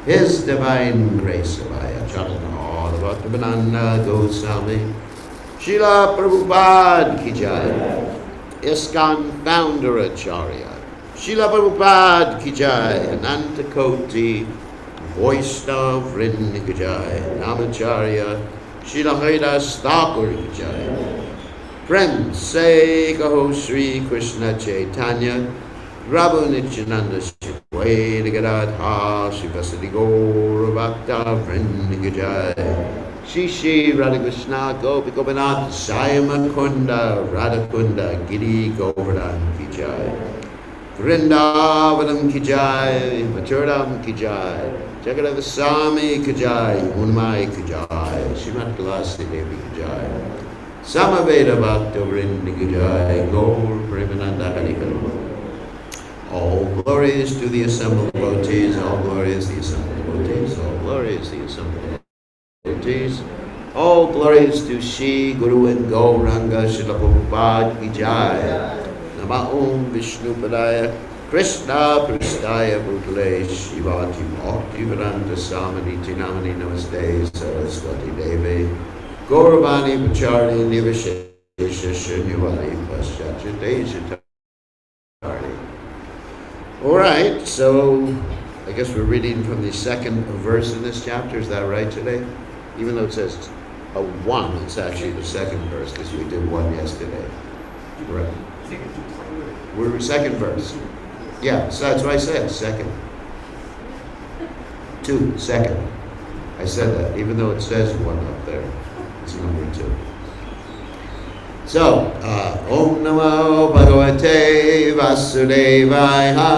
His Divine Grace Avaya Charanah, the Bhakti Banana Goswami, Srila Prabhupada Ki Jai, ISKCON Founder Acharya, Srila Prabhupada Ki Jai, Ananta Koti, Vaishnava Vrinda Ki Jai, Namacharya, Srila Haridas Thakur Ki Jai. Friends, say Kaho Sri Krishna Chaitanya, Prabhu Nityananda Shivai Gadadha Shivasadi Gaura Bhakta Vrinda Ki Jai. Shri Shri Radha Krishna Gopi Gopinath Sayama Kunda Radha Kunda Giri Govardhan Ki Jai. Vrindavanam Ki Jai, Maturadam Ki Jai, Jagadavasami Ki Jai, Unmai Ki Jai, Srimad Tulasi Devi Ki Jai, Samaveda Bhakta Vrinda Ki Jai, Gaur Premananda Hari Hari. All glories to the assembled devotees, all glories the assembled devotees, all glories the assembled devotees, all glories to Shri Guru and Gauranga Srila Prabhupada Ki Jai. Nama Om Vishnu Padaya Krishna Prasthaya Bhutale Shivati Bhakti Vedanta Samaniti Namani Namaste Saraswati Devi Gauravani Pachari Nivashesha Shunyavali Paschatyadeja. Alright, so I guess we're reading from the second verse in this chapter. Is that right today? Even though it says a one, it's actually the second verse because we did one yesterday. Right. We're second verse. Yeah, so that's what I said, second. Two, second. I said that, even though it says one up there. It's number two. So, Om Namo Bhagavate Vasudevaya.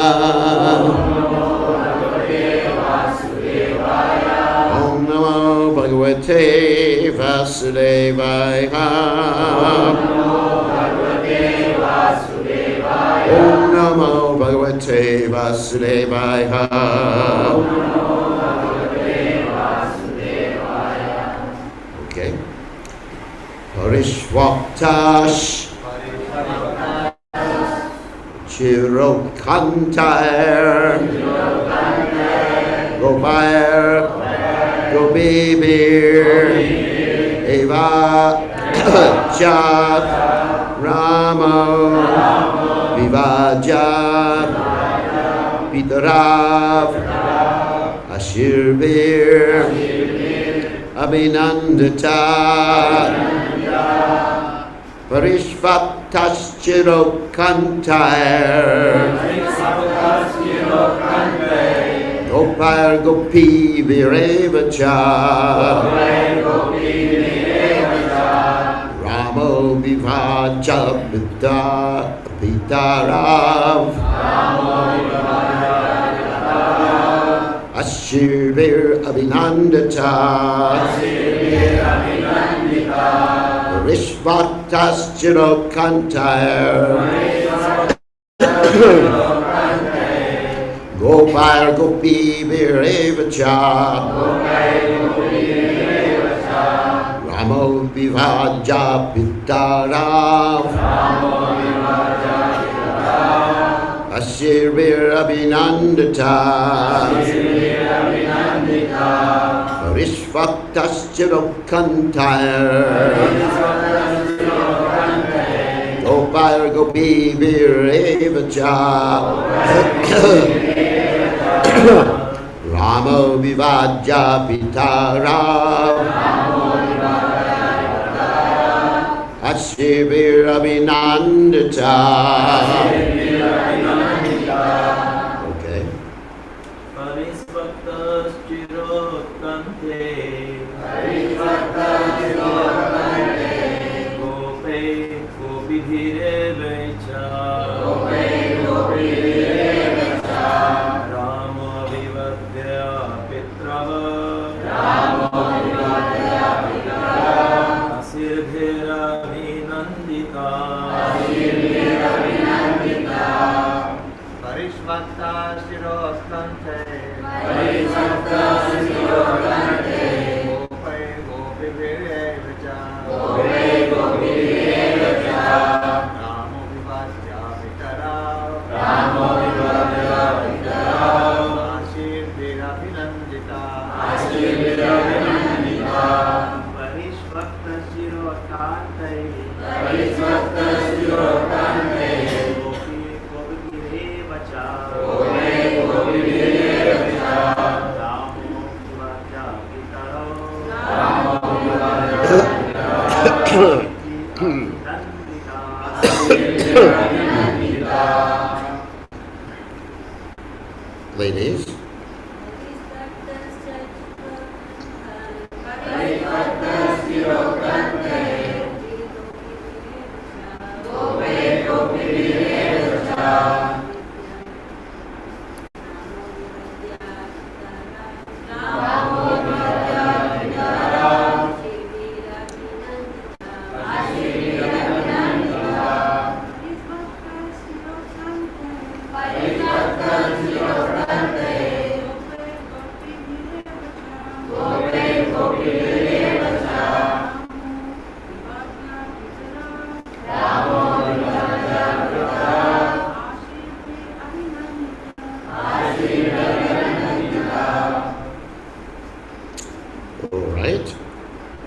Om Namo Bhagavate Vasudevaya. Om Namo Bhagavate Vasudevaya. Okay. Parishvaktash Chirokantar Gopair Gopibir Eva Cha Ramo Vivaja Pitarav Ashirbir Abhinandata Parishvataschirokantayar Gopar Gopi Virevacha Ramo Vivaja Pitarav Ashirvir Abhinandata Rishvatas Chirokantayar Gopar Gopi Virevacha Ramo Vivaja Pitarav Ashirvir Abhinandata Rishvatas Chirokantayar Gopar Gopi Virevacha Ramo Vivaja Pitarav Ashirvir Abhinandata. Okay. Ladies.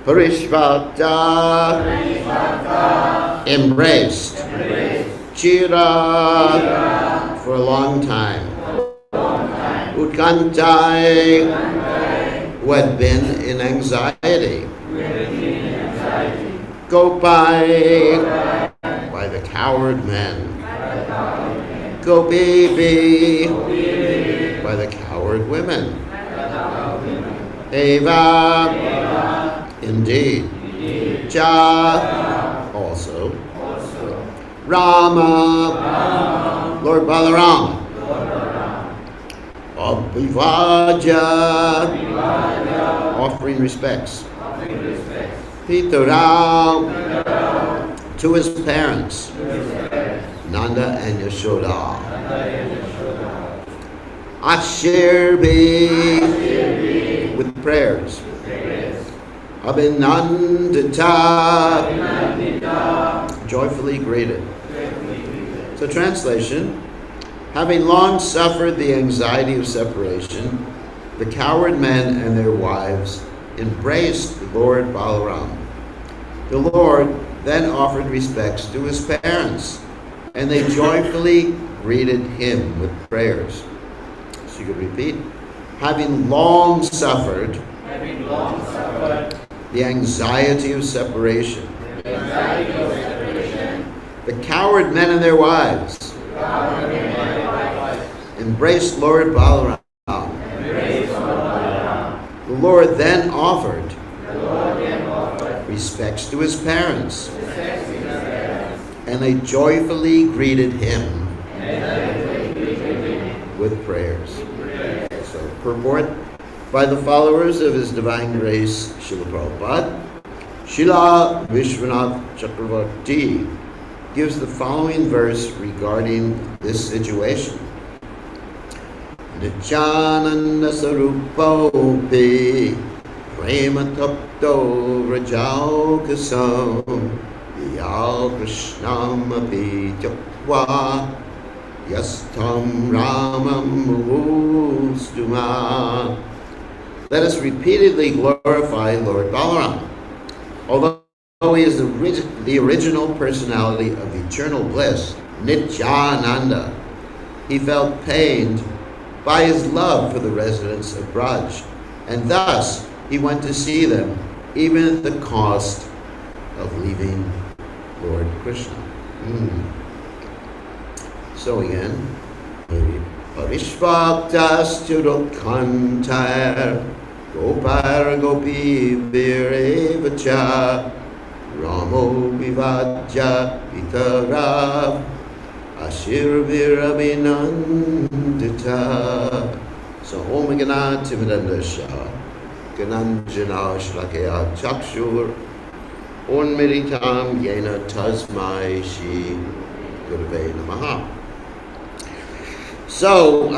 Parishvata, embraced. Chira, for a long time. Utkantai, who had been in anxiety. Gopai, by the coward men. Gopibi, by the coward women. Eva, indeed. Cha, also. Rama, Lord Balaram. Abhivaja, offering respects. Pitara, to his parents. Nanda and Yashoda. Ashirbi, with prayers. Abhinandita, joyfully greeted. So translation, having long suffered the anxiety of separation, the coward men and their wives embraced Lord Balaram. The Lord then offered respects to his parents, and they joyfully greeted him with prayers. So you could repeat. Having long suffered the anxiety of separation, the coward men and their wives embraced Lord Balaram. The Lord then offered respects to his parents, and they joyfully greeted him with prayers. So, purport by the followers of His Divine Grace, Srila Prabhupada, Srila Vishwanath Chakravarti gives the following verse regarding this situation. Nityananda Sarupopi Prema Tapto Rajau Kasam Yal Krishnam Api Chakwa Yastam Ramam Mustuma. Let us repeatedly glorify Lord Balaram. Although he is the original personality of eternal bliss, Nityananda, he felt pained by his love for the residents of Braj, and thus he went to see them, even at the cost of leaving Lord Krishna. So again, Parishvaktas Churukhantar Gopar Gopi Virevacha Ramo Vivajya Vitarav Ashir Virabhinandita. So Om Gana Timidandasha Gananjana Shlakaya Chakshur Onmiritam Yena Tasmai Shi Gurave Namaha. So,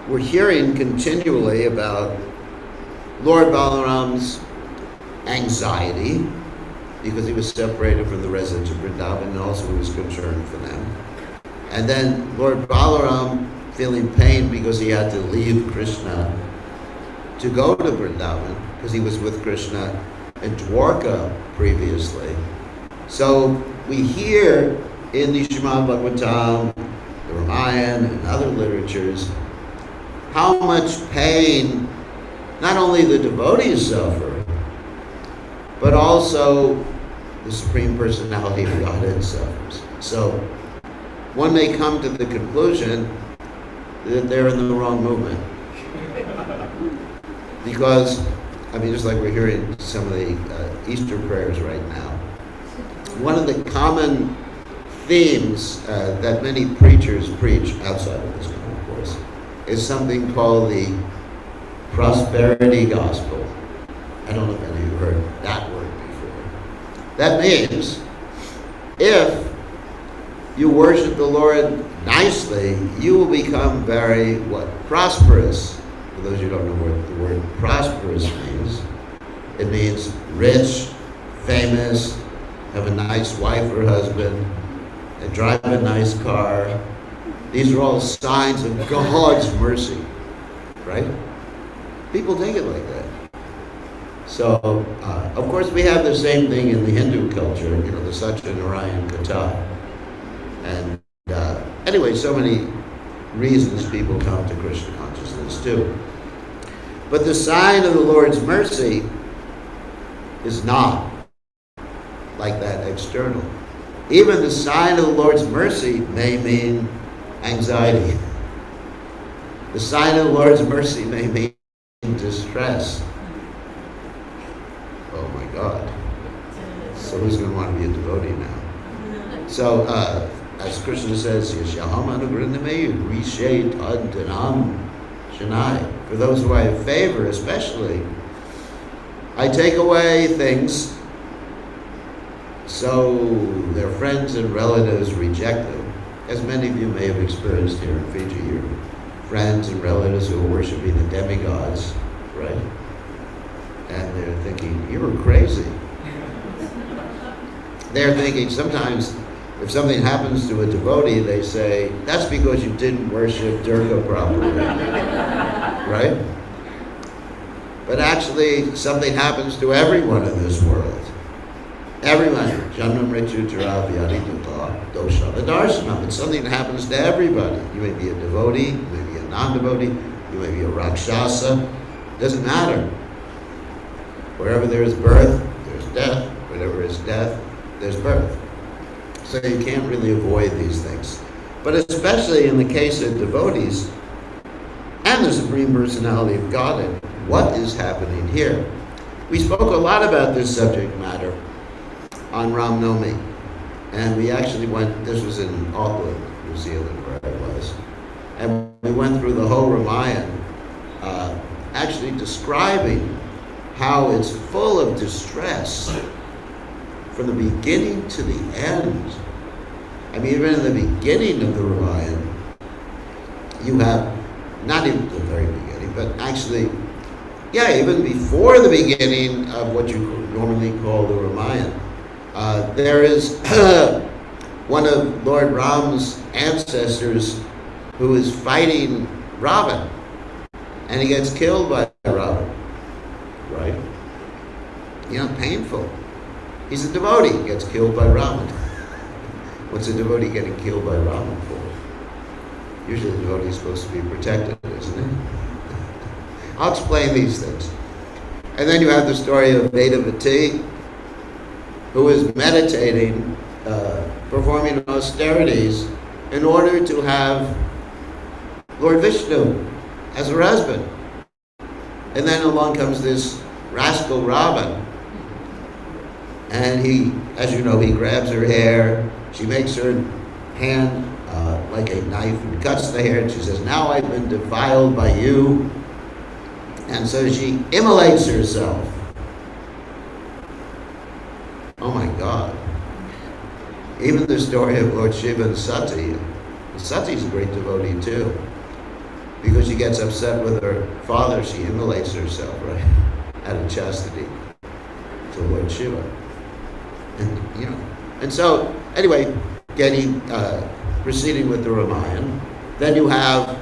we're hearing continually about Lord Balaram's anxiety because he was separated from the residents of Vrindavan, and also he was concerned for them. And then Lord Balaram feeling pain because he had to leave Krishna to go to Vrindavan because he was with Krishna in Dwarka previously. So we hear in the Srimad Bhagavatam, the Ramayana, and other literatures, how much pain not only the devotees suffer, but also the Supreme Personality of Godhead suffers. So one may come to the conclusion that they're in the wrong movement. Because, just like we're hearing some of the Easter prayers right now, one of the common themes that many preachers preach, outside of this one, of course, is something called the prosperity gospel. I don't know if any of you have heard that word before. That means if you worship the Lord nicely, you will become very, prosperous. For those who don't know what the word prosperous means, it means rich, famous, have a nice wife or husband, and drive a nice car. These are all signs of God's mercy, right? People take it like that. So, of course, we have the same thing in the Hindu culture, the Satyanarayan Katha. And anyway, so many reasons people come to Krishna consciousness too. But the sign of the Lord's mercy is not like that external. Even the sign of the Lord's mercy may mean anxiety. The sign of the Lord's mercy may mean distress. Oh my God. So who's going to want to be a devotee now? So, as Krishna says, for those who I have favor especially, I take away things so their friends and relatives reject them. As many of you may have experienced here in Fiji, your friends and relatives who are worshiping the demigods, right? And they're thinking, you're crazy. They're thinking sometimes if something happens to a devotee, they say, that's because you didn't worship Durga properly, right? But actually, something happens to everyone in this world. Everyone. Janam Ritu Taravyadi Dosha. The Darshanam. It's something that happens to everybody. You may be a devotee, you may be a non-devotee, you may be a Rakshasa. Doesn't matter. Wherever there is birth, there's death. Wherever is death, there's birth. So you can't really avoid these things. But especially in the case of devotees and the Supreme Personality of Godhead, what is happening here? We spoke a lot about this subject matter on Ram Navami. And we actually went, this was in Auckland, New Zealand, where I was. And we went through the whole Ramayana, actually describing how it's full of distress from the beginning to the end. I mean, even in the beginning of the Ramayana, you have, not even the very beginning, but actually, even before the beginning of what you normally call the Ramayana, there is one of Lord Ram's ancestors who is fighting Ravan, and he gets killed by Ravan, right? Painful. He's a devotee, gets killed by Ravan. What's a devotee getting killed by Ravan for? Usually the devotee is supposed to be protected, isn't it? I'll explain these things. And then you have the story of Vedavati, who is meditating, performing austerities in order to have Lord Vishnu as her husband. And then along comes this rascal Ravan. And he, as you know, he grabs her hair. She makes her hand like a knife and cuts the hair. And she says, "Now I've been defiled by you." And so she immolates herself. Oh my God. Even the story of Lord Shiva and Sati. Sati's a great devotee too. Because she gets upset with her father, she immolates herself, right? Out of chastity to Lord Shiva. And so, anyway, proceeding with the Ramayana. Then you have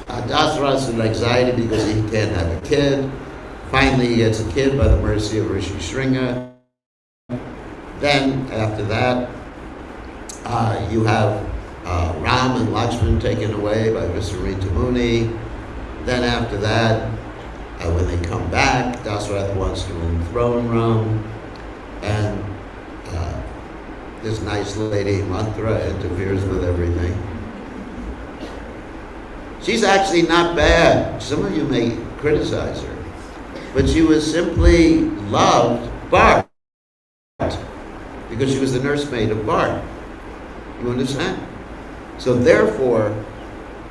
Dasarata's in anxiety because he can't have a kid. Finally, he gets a kid by the mercy of Rishi Shringa. Then, after that, you have Ram and Lakshman taken away by Visvamitha Muni. Then after that, when they come back, Dasarata wants to enthrone Ram. And this nice lady, Mantra, interferes with everything. She's actually not bad. Some of you may criticize her. But she was simply loved Bart. Because she was the nursemaid of Bart. You understand? So therefore,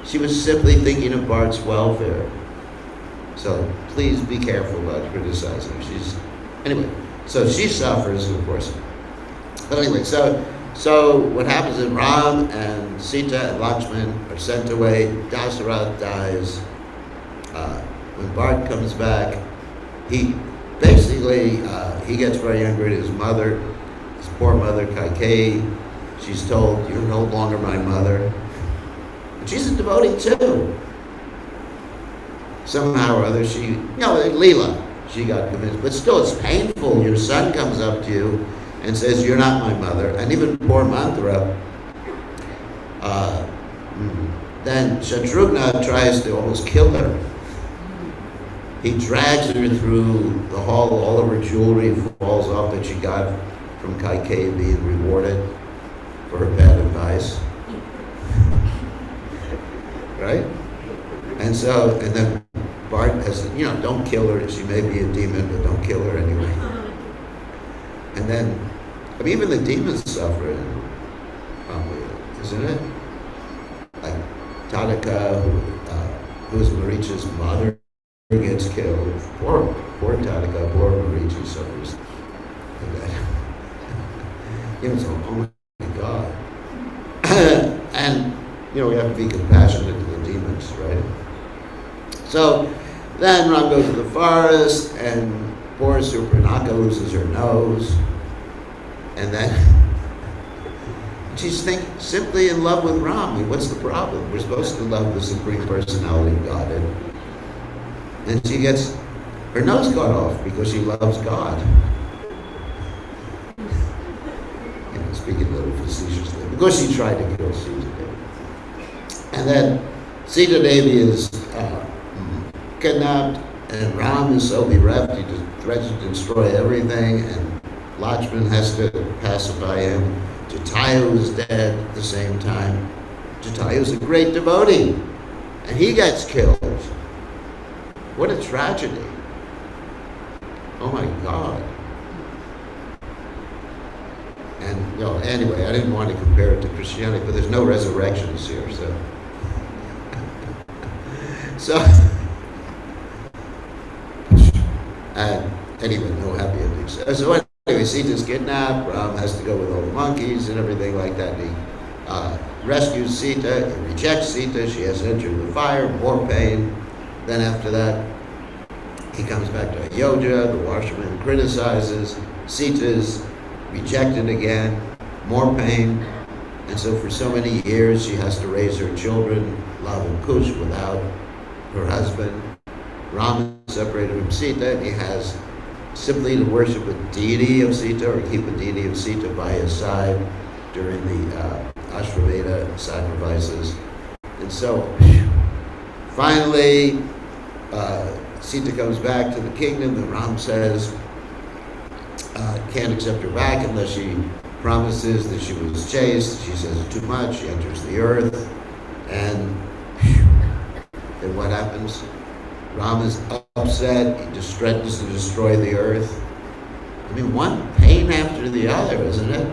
she was simply thinking of Bart's welfare. So please be careful about criticizing her. Anyway, so she suffers, of course. But anyway, so what happens is Ram and Sita and Lakshman are sent away. Dasarata dies. When Bart comes back, he basically, he gets very angry at his mother. His poor mother, Kaikeyi. She's told, "You're no longer my mother." And she's a devotee too. Somehow or other, Leela, she got convinced. But still, it's painful. Your son comes up to you and says, "You're not my mother." And even poor Mantra, then Shatrughna tries to almost kill her. He drags her through the hall. All of her jewelry falls off that she got from Kaikeyi being rewarded for her bad advice. Right? And then Bart has, don't kill her. She may be a demon, but don't kill her anyway. And then, even the demons suffer, probably, isn't it? Like Tadaka, who's Maricha's mother, gets killed. Poor Tadaka, poor Marichi suffers. So, oh my God. And, we have to be compassionate to the demons, right? So, then Ram goes to the forest, and poor Surpanaka loses her nose. And then she's simply in love with Ram. What's the problem? We're supposed to love the Supreme Personality of Godhead. And she gets her nose cut off because she loves God. speaking a little facetiously, because he tried to kill Sita Devi. And then Sita Devi is kidnapped, and Ram is so bereft, he just threatens to destroy everything, and Lakshman has to pacify him. Jatayu is dead at the same time. Jatayu is a great devotee, and he gets killed. What a tragedy. Oh my God. And anyway, I didn't want to compare it to Christianity, but there's no resurrections here, so anyway, no happy endings. So anyway, Sita's kidnapped. Ram has to go with all the monkeys and everything like that. He rescues Sita. He rejects Sita. She has entered the fire. More pain. Then after that, he comes back to Ayodhya. The washerman criticizes. Sita's rejected again. More pain. And so for so many years, she has to raise her children, Lava and Kush, without her husband. Ram is separated from Sita, and he has simply to worship a deity of Sita, or keep a deity of Sita by his side during the Ashwamedha sacrifices. And so, finally, Sita comes back to the kingdom, and Ram says, can't accept her back unless she promises that she was chaste. She says it's too much. She enters the earth, and then what happens? Ram is upset. He just threatens to destroy the earth. I mean, one pain after the other, isn't it?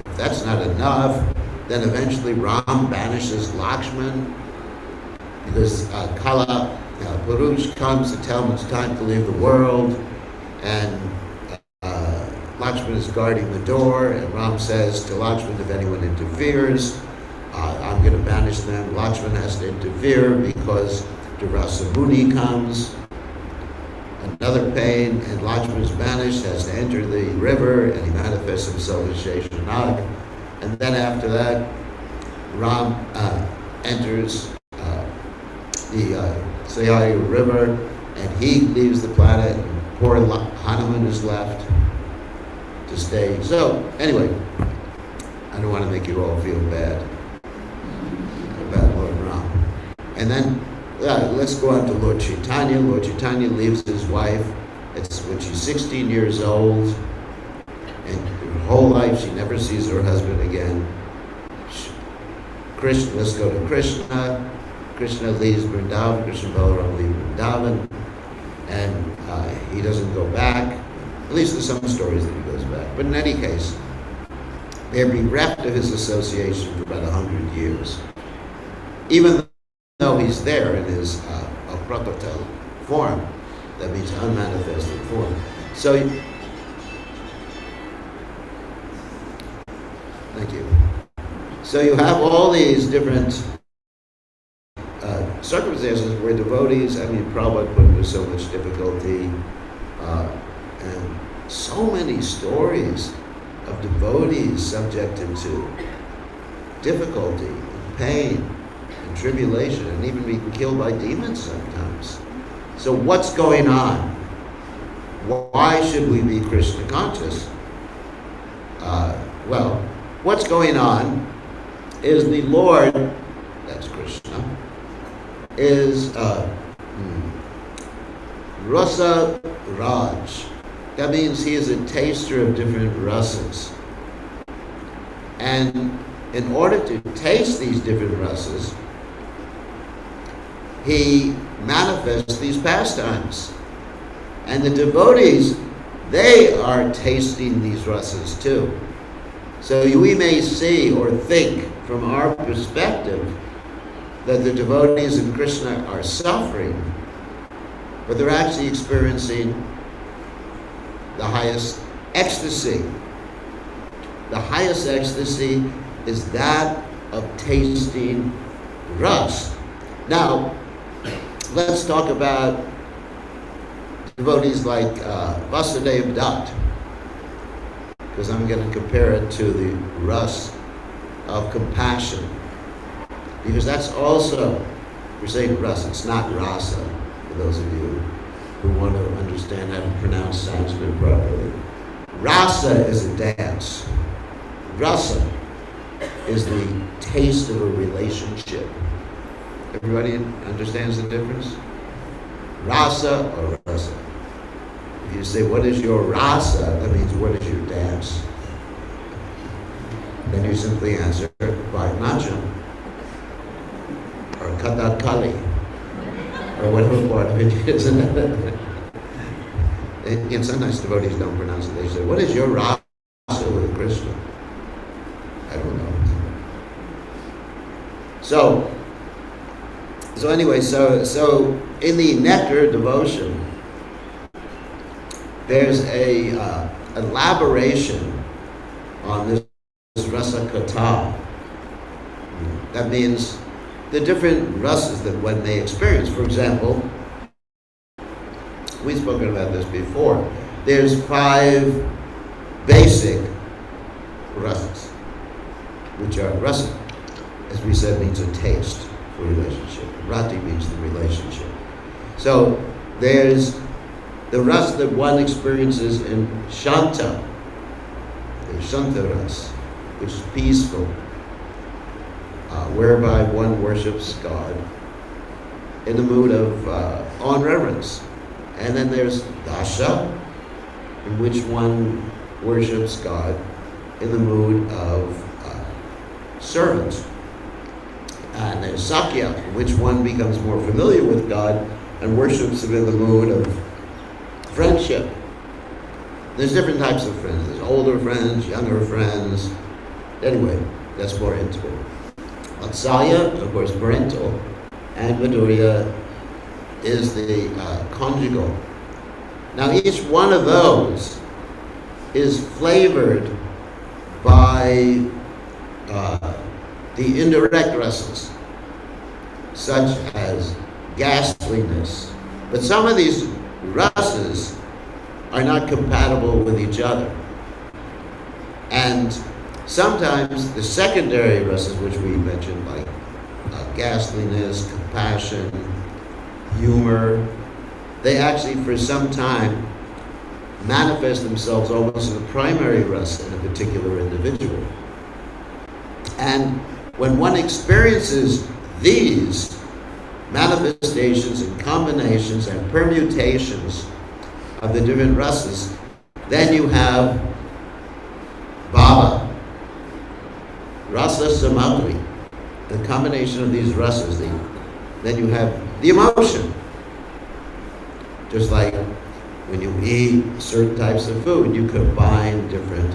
If that's not enough, then eventually Ram banishes Lakshman because Kala Purush comes to tell him it's time to leave the world, and Lakshman is guarding the door, and Ram says to Lakshman, if anyone interferes, I'm going to banish them. Lakshman has to interfere because Rasa Muni comes, another pain, and Lakshman is banished, has to enter the river, and he manifests himself as Sheshanag. And then after that, Ram enters the Sayayu river, and he leaves the planet, and poor Hanuman is left to stay. So, anyway, I don't want to make you all feel bad about Lord Ram. And then let's go on to Lord Chaitanya. Lord Chaitanya leaves his wife. It's when she's 16 years old, and her whole life she never sees her husband again. Krishna, let's go to Krishna. Krishna leaves Vrindavan. Krishna Balaram leave Vrindavan, and he doesn't go back. At least there's some stories that he goes back. But in any case, they're bereft of his association for about 100 years. Even though he's there in his aprakrita form, that means unmanifested form. So, thank you. So you have all these different circumstances where devotees, Prabhupada put into so much difficulty, and so many stories of devotees subjected to difficulty and pain and tribulation, and even being killed by demons sometimes. So what's going on? Why should we be Krishna conscious? Well, what's going on is the Lord, that's Krishna, is Rasa Raj. That means he is a taster of different rasas. And in order to taste these different rasas, he manifests these pastimes. And the devotees, they are tasting these rasas too. So we may see or think from our perspective that the devotees in Krishna are suffering, but they're actually experiencing the highest ecstasy. The highest ecstasy is that of tasting ras. Now, let's talk about devotees like Vasudev Dutt, because I'm going to compare it to the ras of compassion, because that's also, we're saying ras, it's not rasa, for those of you who want to understand how to pronounce Sanskrit properly. Rasa is a dance. Rasa is the taste of a relationship. Everybody understands the difference? Rasa or rasa. If you say, what is your rasa? That means, what is your dance? Then you simply answer, Bharatanatyam, or Kathak Kali, or whatever part of it is. And sometimes devotees don't pronounce it. They say, what is your rasa with Krishna? I don't know. So anyway, so in the nectar devotion, there's a elaboration on this rasa kata. That means the different rasas that one may experience. For example, we've spoken about this before. There's 5 basic rasas, which are rasa, as we said, means a taste for relationship. Rati means the relationship. So there's the rasa that one experiences in Shanta. There's Shanta ras, which is peaceful, whereby one worships God in the mood of awe and reverence. And then there's Dasha, in which one worships God in the mood of servant. And there's Sakya, in which one becomes more familiar with God and worships him in the mood of friendship. There's different types of friends. There's older friends, younger friends. Anyway, that's more intimate. Vatsalya, of course, parental, and Madhurya is the conjugal. Now, each one of those is flavored by the indirect rasas, such as ghastliness. But some of these rasas are not compatible with each other. And sometimes the secondary rasas, which we mentioned, like ghastliness, compassion, humor, they actually for some time manifest themselves almost in the primary rasa in a particular individual. And when one experiences these manifestations and combinations and permutations of the different rasas, then you have bhava, rasa samagri, the combination of these rasas. Then you have the emotion. Just like when you eat certain types of food, you combine different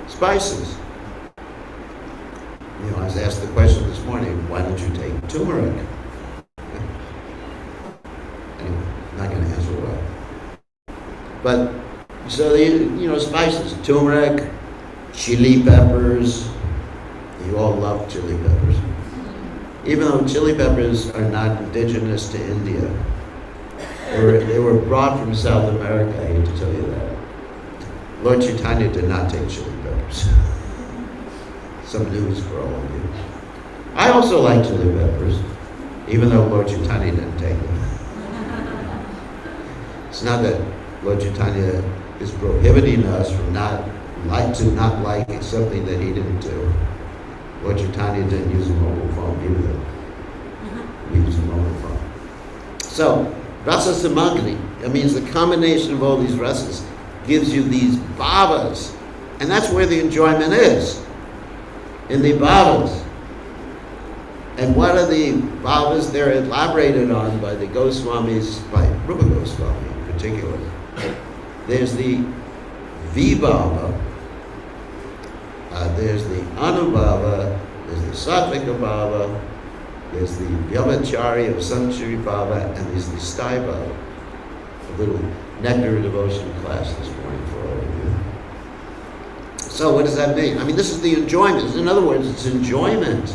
spices. You know, I was asked the question this morning, why don't you take turmeric? Anyway, I'm not going to answer why. But, so the, spices, turmeric, chili peppers. You all love chili peppers. Even though chili peppers are not indigenous to India. They were brought from South America, I hate to tell you that. Lord Chaitanya did not take chili peppers. Some news for all of you. I also like chili peppers, even though Lord Chaitanya didn't take them. It's not that Lord Chaitanya is prohibiting us from not like something that he didn't do. Lord Chaitanya didn't use a mobile phone either. We use a mobile phone. So, rasa samagni, that means the combination of all these rasas gives you these bhavas. And that's where the enjoyment is, in the bhavas. And what are the bhavas? They're elaborated on by the Goswamis, by Rupa Goswami in particular. There's the vibhava, there's the anubhava, there's the sattvika bhava, there's the vyamachari of Sanchari Bhava, and there's the Sthai Bhava. A little nectar devotion class this morning for all of you. So what does that mean? I mean, this is the enjoyment. In other words, it's enjoyment.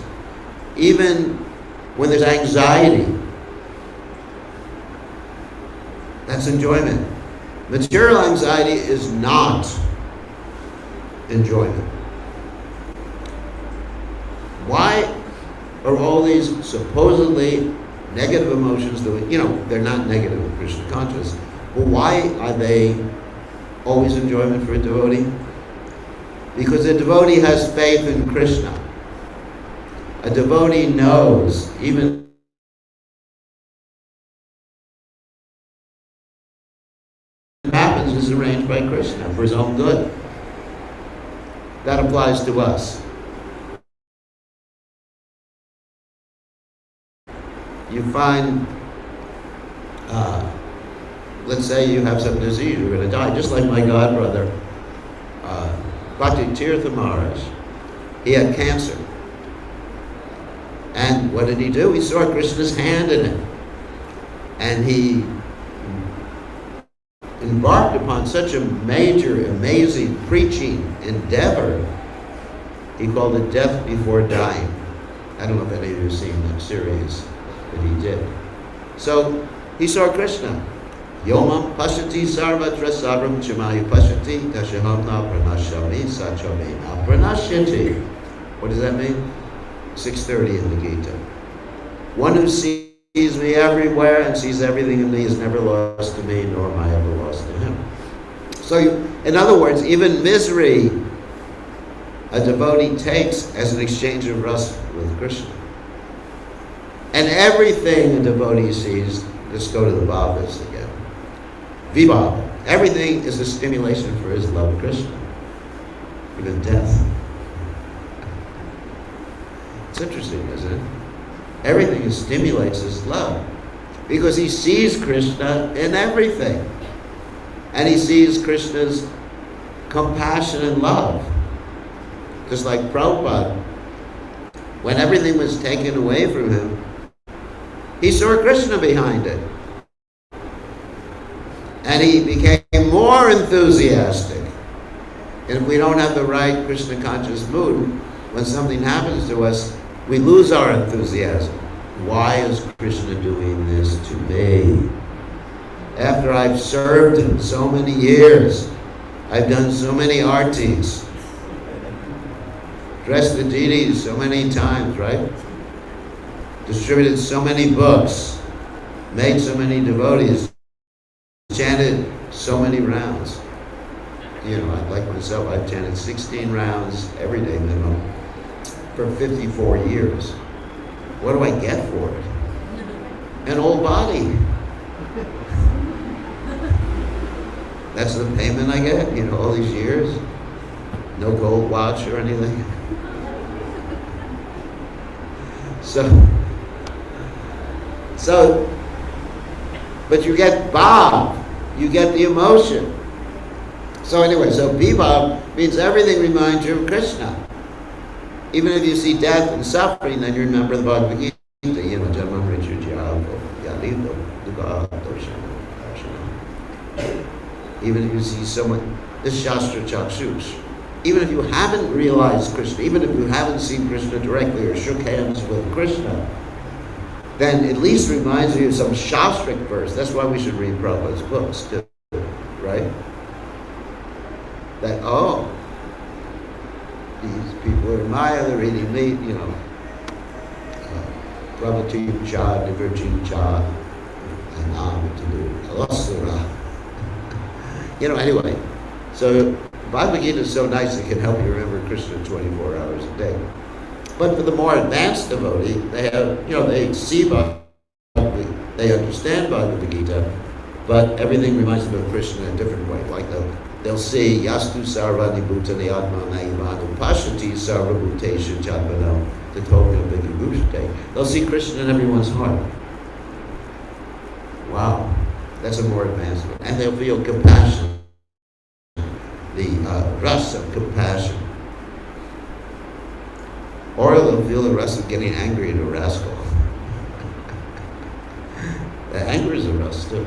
Even when there's anxiety, that's enjoyment. Material anxiety is not enjoyment. Why are all these supposedly negative emotions that they're not negative in Krishna consciousness, but why are they always enjoyment for a devotee? Because a devotee has faith in Krishna. A devotee knows, even what happens is arranged by Krishna for his own good. That applies to us. You find, let's say you have some disease, you're going to die, just like my godbrother, Bhakti Tirtha Maharaj. He had cancer. And what did he do? He saw Krishna's hand in it. And he embarked upon such a major, amazing preaching endeavor. He called it Death Before Dying. I don't know if any of you have seen that series, but he did. So he saw Krishna. Yomam Pashati Sarvatra Sabram Chimayu Pashati Kashaham Na Pranashami Sachami Na Pranashyati. What does that mean? 6:30 in the Gita. One who sees me everywhere and sees everything in me is never lost to me, nor am I ever lost to him. So, in other words, even misery a devotee takes as an exchange of rasa with Krishna. And everything a devotee sees, let's go to the bhavas again. Vibhava. Everything is a stimulation for his love of Krishna. Even death. It's interesting, isn't it? Everything stimulates his love. Because he sees Krishna in everything. And he sees Krishna's compassion and love. Just like Prabhupada, when everything was taken away from him, he saw Krishna behind it. And he became more enthusiastic. And if we don't have the right Krishna conscious mood, when something happens to us, we lose our enthusiasm. Why is Krishna doing this to me? After I've served him so many years, I've done so many artis, dressed the deities so many times, right? Distributed so many books, made so many devotees, chanted so many rounds. You know, like myself, I've chanted 16 rounds every day minimum for 54 years. What do I get for it? An old body. That's the payment I get, you know, all these years. No gold watch or anything. So, but you get bhav, you get the emotion. So anyway, so bibhav means everything reminds you of Krishna. Even if you see death and suffering, then you remember the Bhagavad Gita, you know, Janma Mrityu Jyavo, Yalito, Dukha, Doshana. Even if you see someone, this Shastra Chakshush, even if you haven't realized Krishna, even if you haven't seen Krishna directly or shook hands with Krishna, then at least reminds you of some Shastric verse. That's why we should read Prabhupada's books too, right? That, oh, these people are Maya, they're eating meat, you know. Prabhuti Cha, Diverging Cha, Anam to do Alasura. You know, anyway. So Bhagavad Gita is so nice it can help you remember Krishna 24 hours a day. But for the more advanced devotee, they have, you know, they see Bhagavad Gita, they understand Bhagavad Gita, but everything reminds them of Krishna in a different way. Like they'll see Yastu Sarvani Bhutani Atma Naivanu Pashati Sarva Bhutesha Jatmano the token of bkgoswami. They'll see Krishna in everyone's heart. Wow, that's a more advanced one. And they'll feel compassion, the rasa of compassion. Or they'll feel the rasa of getting angry at a rascal. The anger is a rasa too,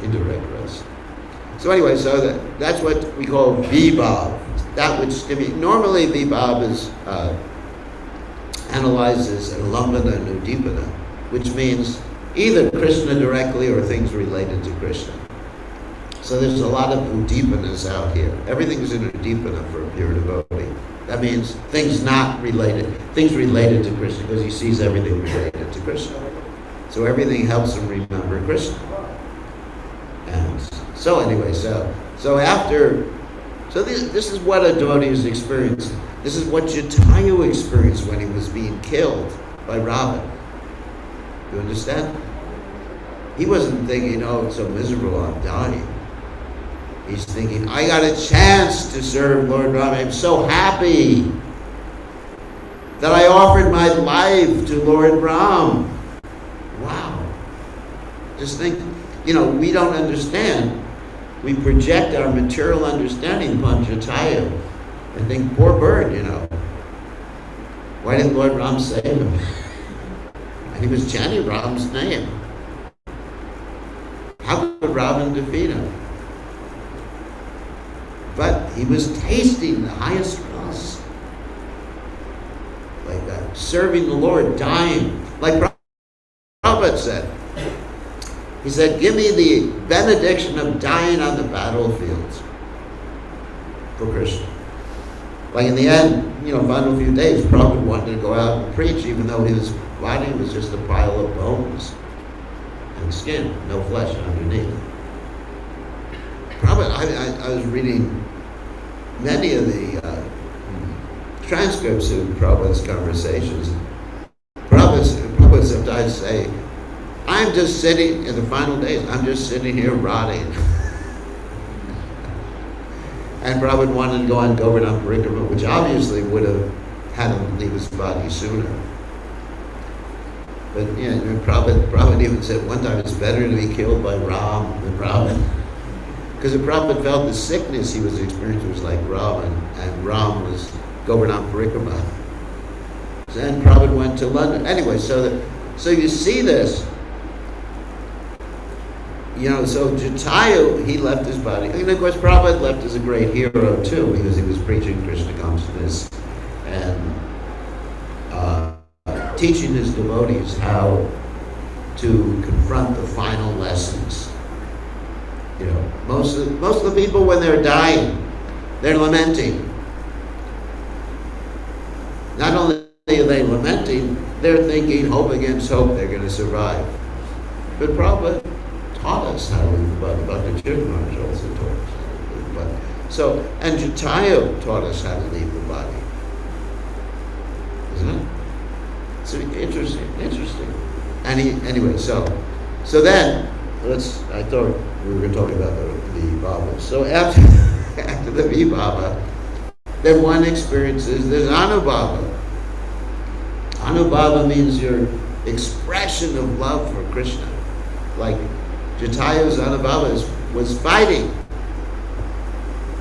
indirect rasa. So anyway, so that's what we call vibhav. That which stimulates. Normally vibhav is analyzes alambana and udipana, which means either Krishna directly or things related to Krishna. So there's a lot of udipanas out here. Everything's in udipana for a pure devotee. That means things not related, things related to Krishna, because he sees everything related to Krishna. So everything helps him remember Krishna. And so anyway, so after So this is what a devotee is experiencing. This is what Jatayu experienced when he was being killed by Ravan. You understand? He wasn't thinking, oh, it's so miserable, I'm dying. He's thinking, I got a chance to serve Lord Ram. I'm so happy that I offered my life to Lord Ram. Wow. Just think, we don't understand. We project our material understanding upon Jatayu and think, poor bird, Why didn't Lord Ram save him? And he was chanting Ram's name. How could Ravan defeat him? But he was tasting the highest rasa. Like that, serving the Lord, dying. Like Prabhupada said. He said, give me the benediction of dying on the battlefield for Krishna. Like in the end, final few days, Prabhupada wanted to go out and preach, even though his body was just a pile of bones and skin, no flesh underneath. Prabhupada, I was reading many of the transcripts of Prabhupada's conversations. Prabhupada sometimes say, I'm just sitting, in the final days, I'm just sitting here rotting. And Prabhupada wanted to go on Govardhan Parikrama, which obviously would have had him leave his body sooner. But Prabhupada even said one time it's better to be killed by Ram than Ravan. Because if Prabhupada felt the sickness he was experiencing was like Ravan, and Ram was Govardhan Parikrama. Then Prabhupada went to London. Anyway, so you see this. So Jatayu, he left his body. And of course, Prabhupada left as a great hero too, because he was preaching Krishna consciousness and teaching his devotees how to confront the final lessons. Most of the people when they're dying, they're lamenting. Not only are they lamenting, they're thinking hope against hope, they're going to survive. But Prabhupada taught us how to leave the body. Dr. Chirmaharaj also taught us how to leave the body. And Jatayu taught us how to leave the body. Isn't it? It's interesting. Anyway, so then, I thought we were going to talk about the Vibhavas. So after the Vibhava, then one experiences, there's Anubhava. Anubhava means your expression of love for Krishna. Like Jatayu's Anubhava was fighting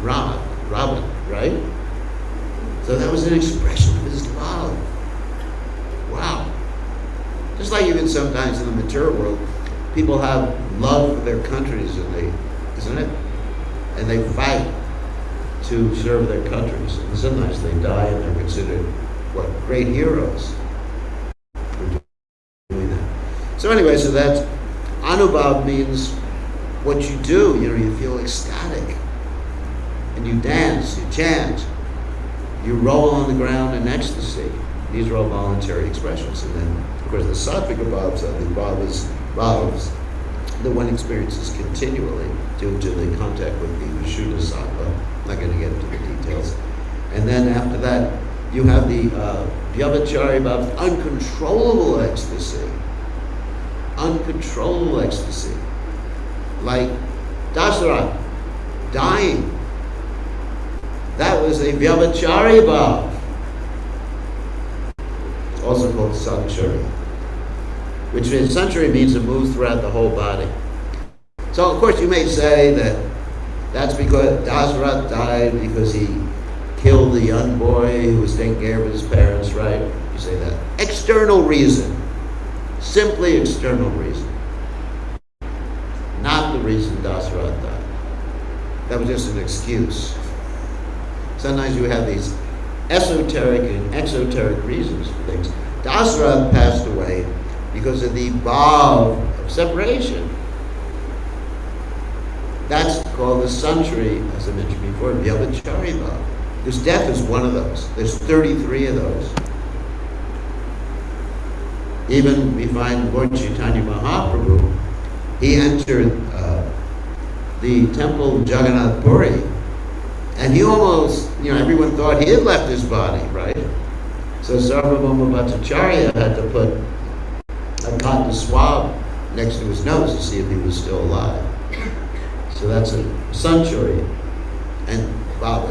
Ravan, right? So that was an expression of his love. Wow. Just like even sometimes in the material world, people have love for their countries, isn't it? And they fight to serve their countries. And sometimes they die and they're considered, great heroes for doing that. So anyway, so that's, Anubhav means what you do, you feel ecstatic. And you dance, you chant, you roll on the ground in ecstasy. These are all voluntary expressions. And then, of course, the sattvic bhavs are the bhavs that one experiences continually due to the contact with the Vishuddha Sattva. I'm not going to get into the details. And then after that, you have the Vyabhachari bhavs, uncontrollable ecstasy. Uncontrollable ecstasy. Like Dasarath, dying. That was a Vyabhachari bhav. Also called Sanchari. Which means, Sanchari means it moves throughout the whole body. So of course you may say that that's because Dasarath died because he killed the young boy who was taking care of his parents, right? You say that. External reason. Simply external reason. Not the reason Dasarath died. That was just an excuse. Sometimes you have these esoteric and exoteric reasons for things. Dasarath passed away because of the bhav of separation. That's called the Sanchari, as I mentioned before, Vyabhachari bhav. Because death is one of those. There's 33 of those. Even we find Lord Chaitanya Mahaprabhu, he entered the temple of Jagannath Puri, And he almost, everyone thought he had left his body, right? So Sarvabhauma Bhattacharya had to put a cotton swab next to his nose to see if he was still alive. So that's a sunchari. And wow,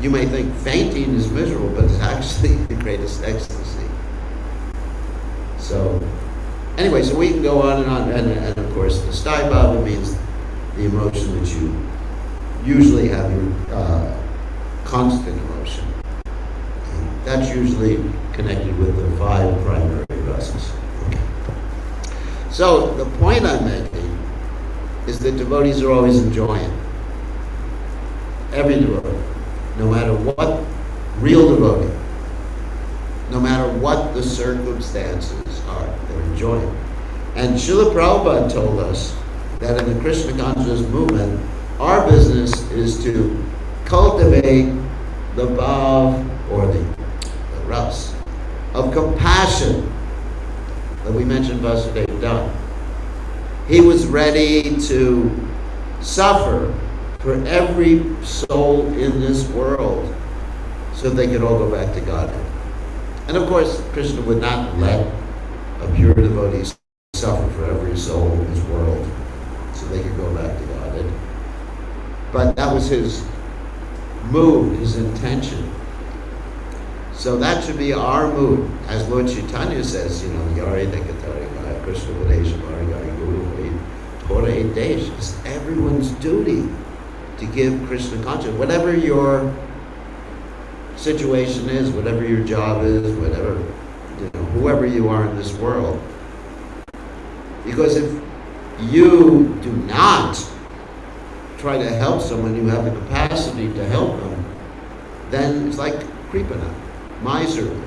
you may think fainting is miserable, but it's actually the greatest ecstasy. So anyway, so we can go on, and of course the Stai Bhava means the emotion that you usually have, your constant emotion. And that's usually connected with the 5 primary rasas. So the point I'm making is that devotees are always enjoying. Every devotee, no matter what, real devotee, no matter what the circumstances are, they're enjoying. And Srila Prabhupada told us that in the Krishna consciousness movement, our business is to cultivate the bhav, or the ras, of compassion that we mentioned Vasudeva done. He was ready to suffer for every soul in this world so they could all go back to Godhead. And of course, Krishna would not let a pure devotee suffer for every soul in this world so they could go back to Godhead. But that was his mood, his intention. So that should be our mood. As Lord Chaitanya says, Yari Dekatari Gaya, Krishna Vadesha Mari Gaya Guru Tora Desh. It's everyone's duty to give Krishna consciousness. Whatever your situation is, whatever your job is, whatever, whoever you are in this world. Because if you do not try to help someone, you have the capacity to help them, then it's like creeping up, miserly,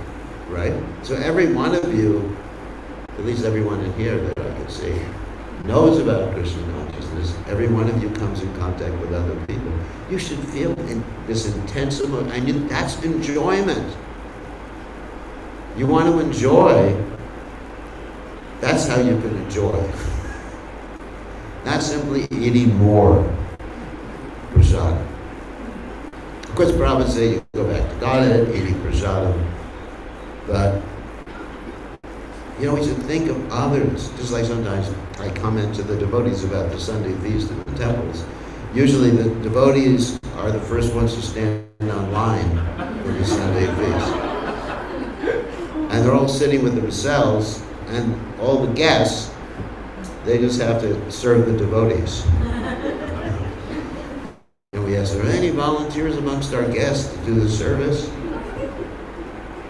right? So every one of you, at least everyone in here that I can see, knows about Krishna consciousness. Every one of you comes in contact with other people. You should feel this intense emotion. That's enjoyment. You want to enjoy, that's how you can enjoy. Not simply eating more prasadam. Of course, Prabhupada say you go back to Godhead, eating prasadam, but we should think of others. Just like sometimes I comment to the devotees about the Sunday feast in the temples. Usually the devotees are the first ones to stand on line for the Sunday feast. And they're all sitting with themselves, and all the guests, they just have to serve the devotees. And we ask, are there any volunteers amongst our guests to do the service?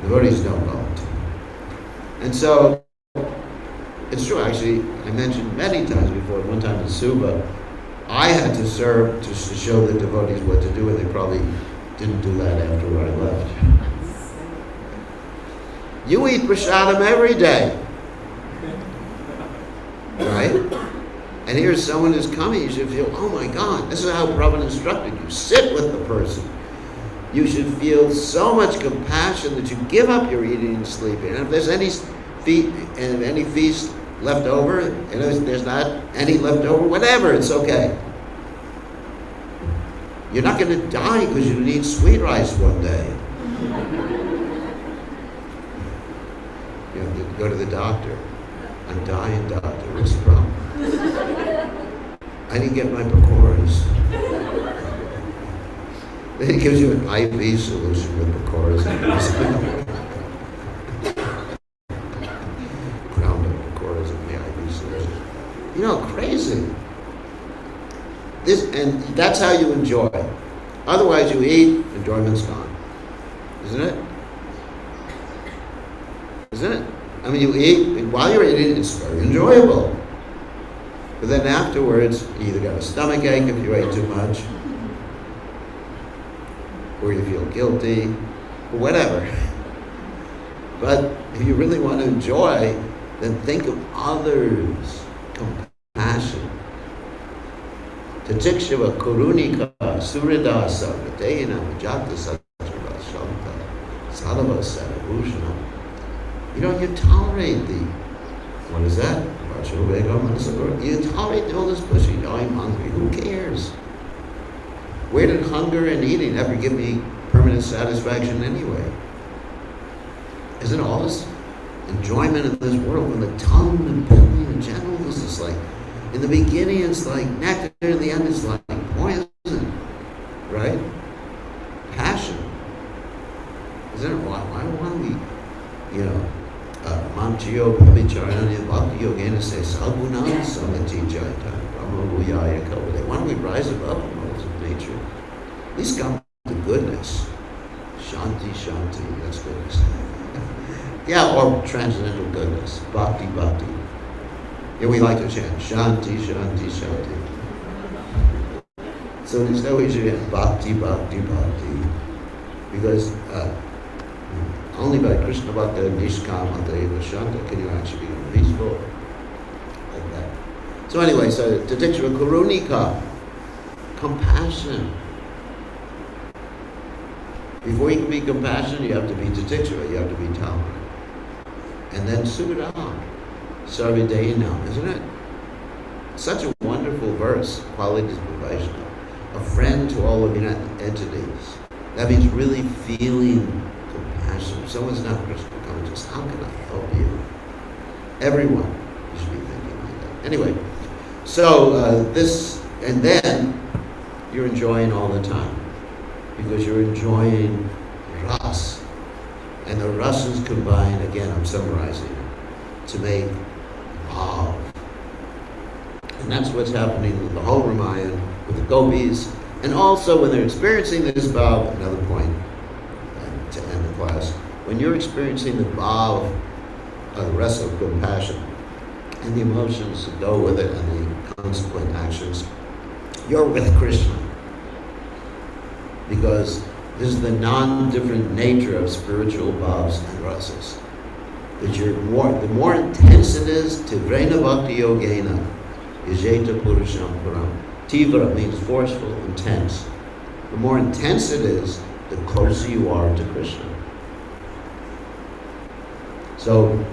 Devotees don't volunteer. And so, it's true, actually, I mentioned many times before, one time in Suba, I had to serve to show the devotees what to do, and they probably didn't do that after I left. You eat prasadam every day, right? And here's someone who's coming, you should feel, oh my God, this is how Prabhupada instructed you. Sit with the person. You should feel so much compassion that you give up your eating and sleeping. And if there's any feast left over, and if there's not any left over, whatever, it's okay. You're not going to die because you need sweet rice one day. You have to go to the doctor. I'm dying, doctor. What's the problem? I didn't get my pakoras. Then he gives you an IV solution with pakoras. Ground up pakoras in the IV solution. Crazy. And that's how you enjoy. Otherwise, you eat, enjoyment's gone. Isn't it? Isn't it? I mean, you eat, and while you're eating, it's very enjoyable. But then afterwards, you either got a stomach ache if you ate too much, or you feel guilty, or whatever. But if you really want to enjoy, then think of others. Compassion. Tatikshava kurunika suridasa vatena vajata satrava shanta sadhava sarabhushana. You tolerate what is that? You tolerate all this pushing. Oh, I'm hungry. Who cares? Where did hunger and eating ever give me permanent satisfaction anyway? Isn't all this enjoyment of this world when the tongue and belly and genitals is like, in the beginning it's like nectar, in the end it's like poison, right? Passion. Isn't it? Why don't we, Mamchiyo Pabicharanya Bhakti Yogena says Sagunam Samati Jaita Brahma Bhuyaya Kavade. Why don't we rise above the modes of nature? At least come to goodness. Shanti, Shanti, that's goodness. Yeah, or transcendental goodness. Bhakti, Bhakti. Yeah, we like to chant Shanti, Shanti, Shanti. So instead we should chant Bhakti, Bhakti, Bhakti. Because only by Krishna Bhakti Nishkamata Eva Shanta can you actually become peaceful. Like that. So anyway, so Tatiksha Karunika, compassion. Before you can be compassionate, you have to be Tatiksha, you have to be tolerant. And then Sudam, Sarvadeyanam, isn't it? Such a wonderful verse, qualities of Vaishnava. A friend to all living entities. That means really feeling compassion. If someone's not Krishna conscious, how can I help you? Everyone, you should be thinking like that. Anyway, so this, and then you're enjoying all the time. Because you're enjoying ras. And the rasas combine, again, I'm summarizing, to make bhav. And that's what's happening with the whole Ramayana, with the gopis, and also when they're experiencing this bhav, another point to end the class, when you're experiencing the bhav, the rest of compassion, and the emotions that go with it, and the consequent actions, you're with Krishna. Because this is the non-different nature of spiritual bhavs and rasas. That the more intense it is, Tivrena Bhakti Yogena, Yajeta Purusham Puram. Tivra means forceful, intense. The more intense it is, the closer you are to Krishna. So,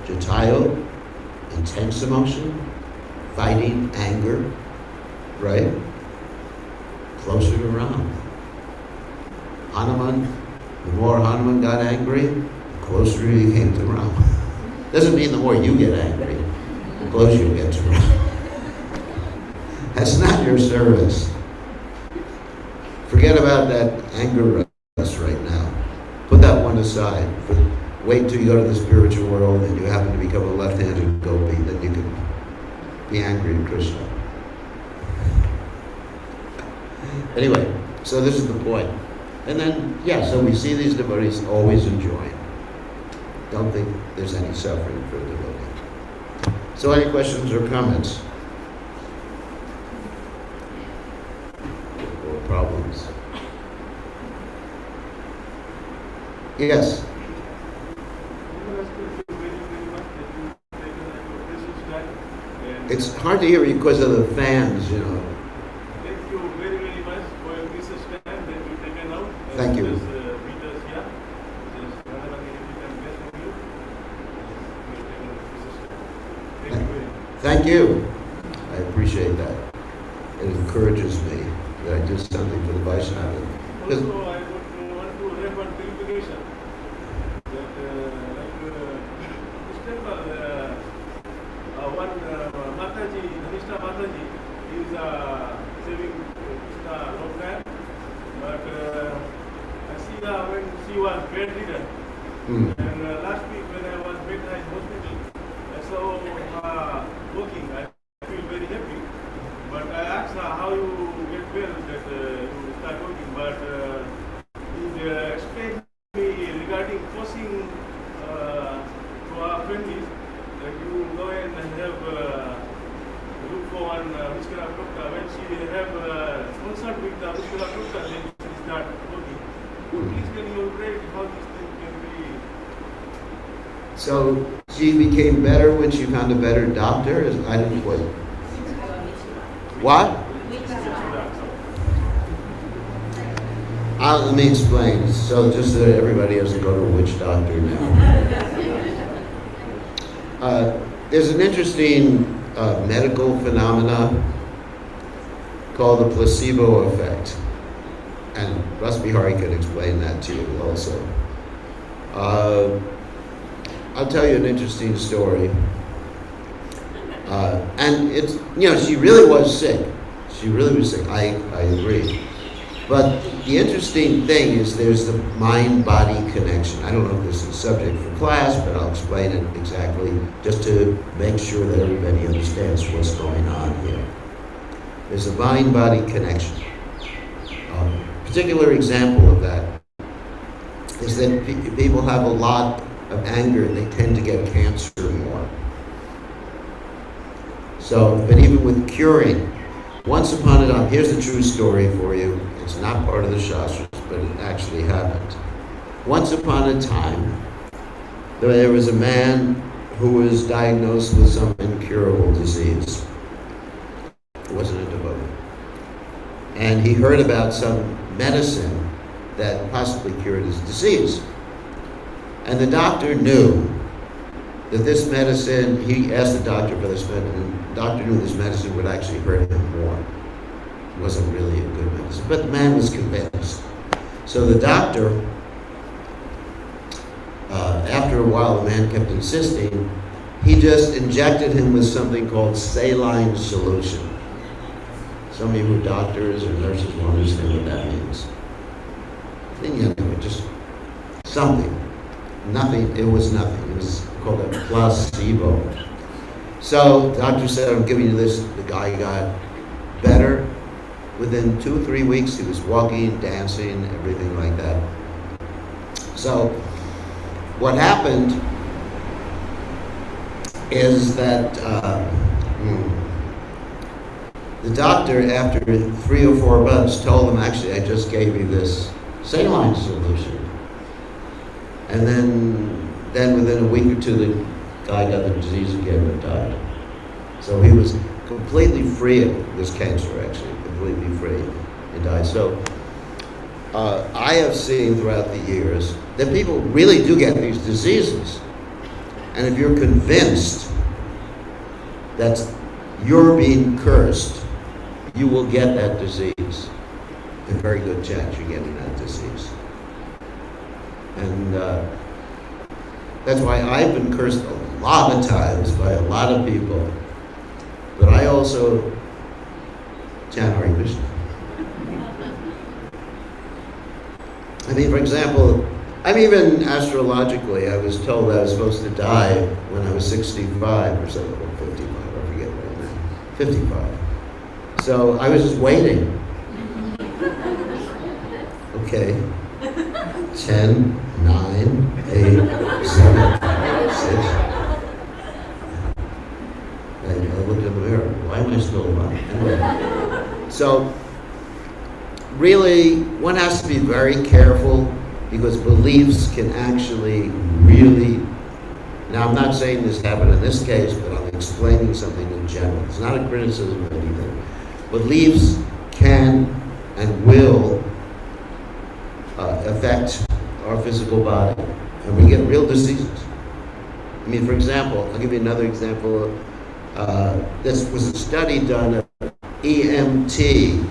Jatayu, intense emotion, fighting, anger, right? Closer to Ram. Hanuman, the more Hanuman got angry, the closer he came to Ram. Doesn't mean the more you get angry, the closer you get to Ram. That's not your service. Forget about that anger rust right now. Put that one aside. Wait till you go to the spiritual world and you happen to become a left-handed gopi, then you can be angry at Krishna. Anyway, so this is the point. And then, so we see these devotees always enjoying. Don't think there's any suffering for a devotee. So any questions or comments? Or problems? Yes? It's hard to hear because of the fans, Thank you very, very much for your precious time that you've taken out. Thank you. Just meet us here. Just whenever you can best of you. You've taken the precious time. Thank you very much. Thank you. I appreciate that. It encourages me that I do something for the Vaishnava. Also, I would want to have one clarification that this temple, one Mataji, Dhanishta Mataji, is saving Krishna Loknath, but I see when she was bedridden, and last week when I was bedside hospital, I saw her working. I feel very happy, but I asked her how you get well that you start working, but he explained me regarding forcing to our families that you go and have look for one Vishkara Gupta. When she have consult with the Vishkara Gupta, then she start working. Please can you elaborate how this thing can be? So she became better when she found a better doctor? I didn't quite. What? Let me explain. So just so that everybody has to go to a witch doctor now. There's an interesting medical phenomena called the placebo effect. And Russ Bihari could explain that to you also. I'll tell you an interesting story. And it's, she really was sick. She really was sick, I agree. But the interesting thing is there's the mind-body connection. I don't know if this is a subject for class, but I'll explain it exactly just to make sure that everybody understands what's going on here. There's a mind-body connection. A particular example of that is that people have a lot of anger and they tend to get cancer more. So, but even with curing, once upon a time, here's the true story for you. It's not part of the Shastras, but it actually happened. Once upon a time, there was a man who was diagnosed with some incurable disease. He wasn't a devotee. And he heard about some medicine that possibly cured his disease. And the doctor knew that this medicine, he asked the doctor for this medicine, and the doctor knew this medicine would actually hurt him more. It wasn't really a good medicine, but the man was convinced. So the doctor, after a while, the man kept insisting, he just injected him with something called saline solution. Some of you who are doctors or nurses will understand what that means. Anyway, just something. Nothing, it was nothing. It was called a placebo. So the doctor said, I'm giving you this. The guy got better. Within 2 or 3 weeks, he was walking, dancing, everything like that. So what happened is that the doctor, after 3 or 4 months, told him, actually, I just gave you this saline solution. And then within a week or 2, the guy got the disease again and died. So he was completely free of this cancer, actually, completely free, and died. So I have seen throughout the years that people really do get these diseases. And if you're convinced that you're being cursed, you will get that disease. A very good chance you're getting that disease. And that's why I've been cursed a lot of times by a lot of people. But I also chant Hare Krishna. I mean, for example, even astrologically, I was told I was supposed to die when I was 65 or something, or 55, I forget right now. 55. So I was just waiting. Okay. 10, 9, 8, 7, 6. And I looked in the mirror. Why am I still alive? Anyway. So, really, one has to be very careful because beliefs can actually really. Now, I'm not saying this happened in this case, but I'm explaining something in general. It's not a criticism of anything. Beliefs can and will affect our physical body, and we get real diseases. I mean, for example, I'll give you another example. This was a study done of EMT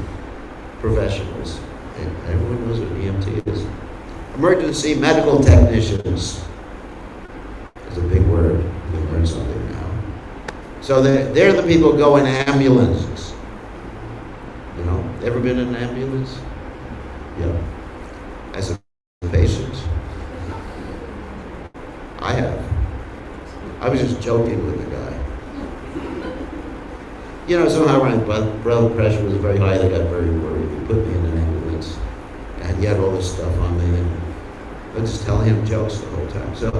professionals, and everyone knows what EMT is. Emergency medical technicians. It's a big word. You can learn something now. So they're the people who go in ambulances. You know, ever been in an ambulance? Yeah. As a patient. I have. I was just joking with the guy. You know, somehow my blood pressure was very high. They got very worried. They put me in an ambulance. And he had all this stuff on me. And I was just telling him jokes the whole time. So,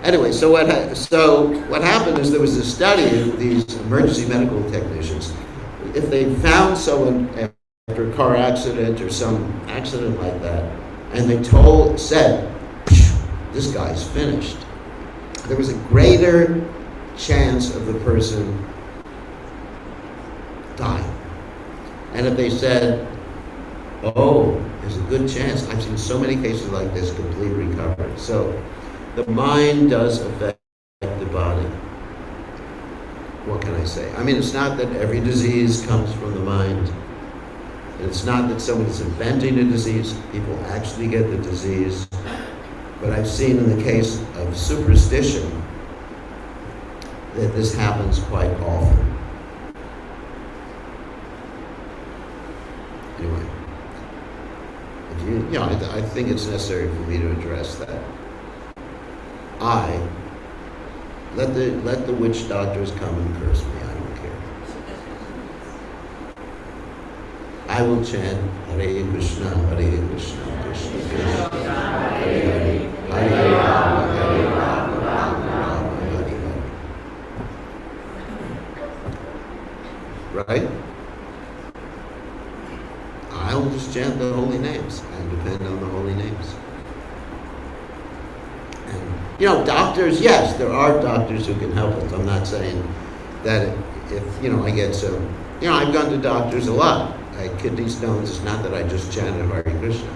anyway, so what happened is there was a study of these emergency medical technicians. If they found someone after a car accident or some accident like that, and they said, this guy's finished, there was a greater chance of the person dying. And if they said, oh, there's a good chance, I've seen so many cases like this, complete recovery. So the mind does affect the body. what can I say? I mean, it's not that every disease comes from the mind. It's not that someone's inventing a disease. People actually get the disease. But I've seen in the case of superstition that this happens quite often. Anyway, I think it's necessary for me to address that. Let the witch doctors come and curse me. I don't care. I will chant Hare Krishna, Krishna Krishna, Hare Hare, Hare Rama, Hare Rama, Rama Rama, Hare Hare. Right? I'll just chant the holy names and depend on the holy names. And, doctors, yes, there are doctors who can help us. I'm not saying that if I get some, I've gone to doctors a lot. I had kidney stones. It's not that I just chanted Hare Krishna.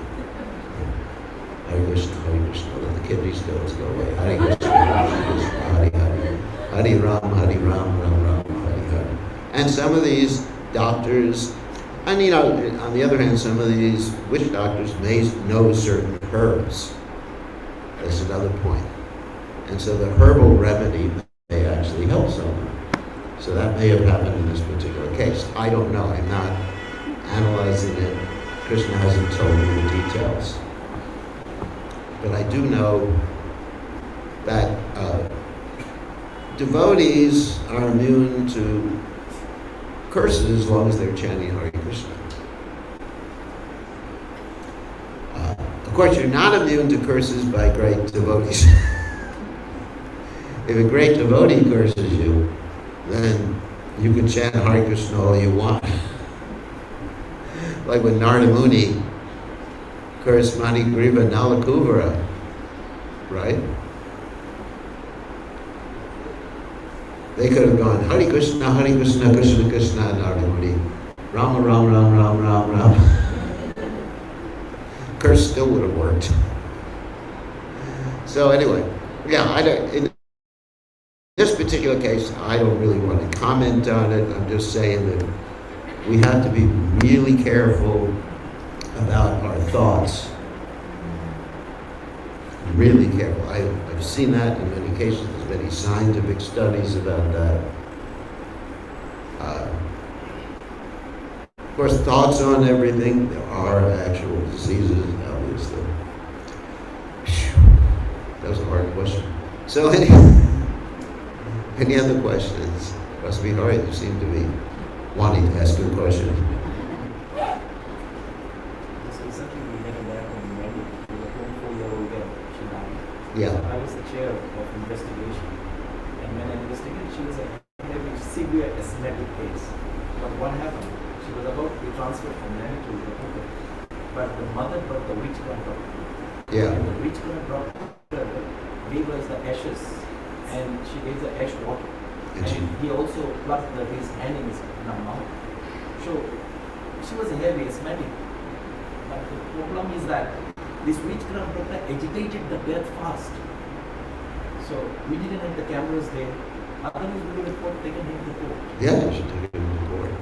Hare Krishna, Hare Krishna. Let the kidney stones go away. Hare Krishna, Hare Krishna, Hare Hare. Hare Ram, Hare Ram, Ram Ram, Hare Hare. And some of these doctors, and on the other hand, some of these witch doctors may know certain herbs. That's another point. And so the herbal remedy may actually help someone. So that may have happened in this particular case. I don't know. I'm not analyzing it. Krishna hasn't told me the details. But I do know that devotees are immune to curses as long as they're chanting Hare Krishna. Of course, you're not immune to curses by great devotees. If a great devotee curses you, then you can chant Hare Krishna all you want. Like when Narada Muni cursed Mani Griva Nalakuvara, right? They could have gone Hare Krishna, Krishna Krishna, Narada Muni, Rama Ram Ram Ram Ram Ram. Curse still would have worked. So anyway, in this particular case, I don't really want to comment on it. I'm just saying that we have to be really careful about our thoughts. Really careful. I've seen that in many cases. There's many scientific studies about that. Of course, thoughts on everything. There are actual diseases, obviously. That was a hard question. So any other questions? Must be hard. You seem to be wanting to ask a question. So recently we had a lab in Mumbai with a 24-year-old girl. She died. Yeah. So I was the chair of investigation. And when I investigated, she was a very severe asthmatic case. But what happened? She was about to be transferred from Nani to Hooker. But the mother brought the witchcraft doctor. Yeah. And the witchcraft doctor gave us the ashes. And she gave the ash water. And he also plugged his hand in his mouth. So she was heavy asthmatic. But the problem is that this witchcraft doctor agitated the death fast. So we didn't have the cameras there. Otherwise we would have taken him to court. Yeah, you should take it to court.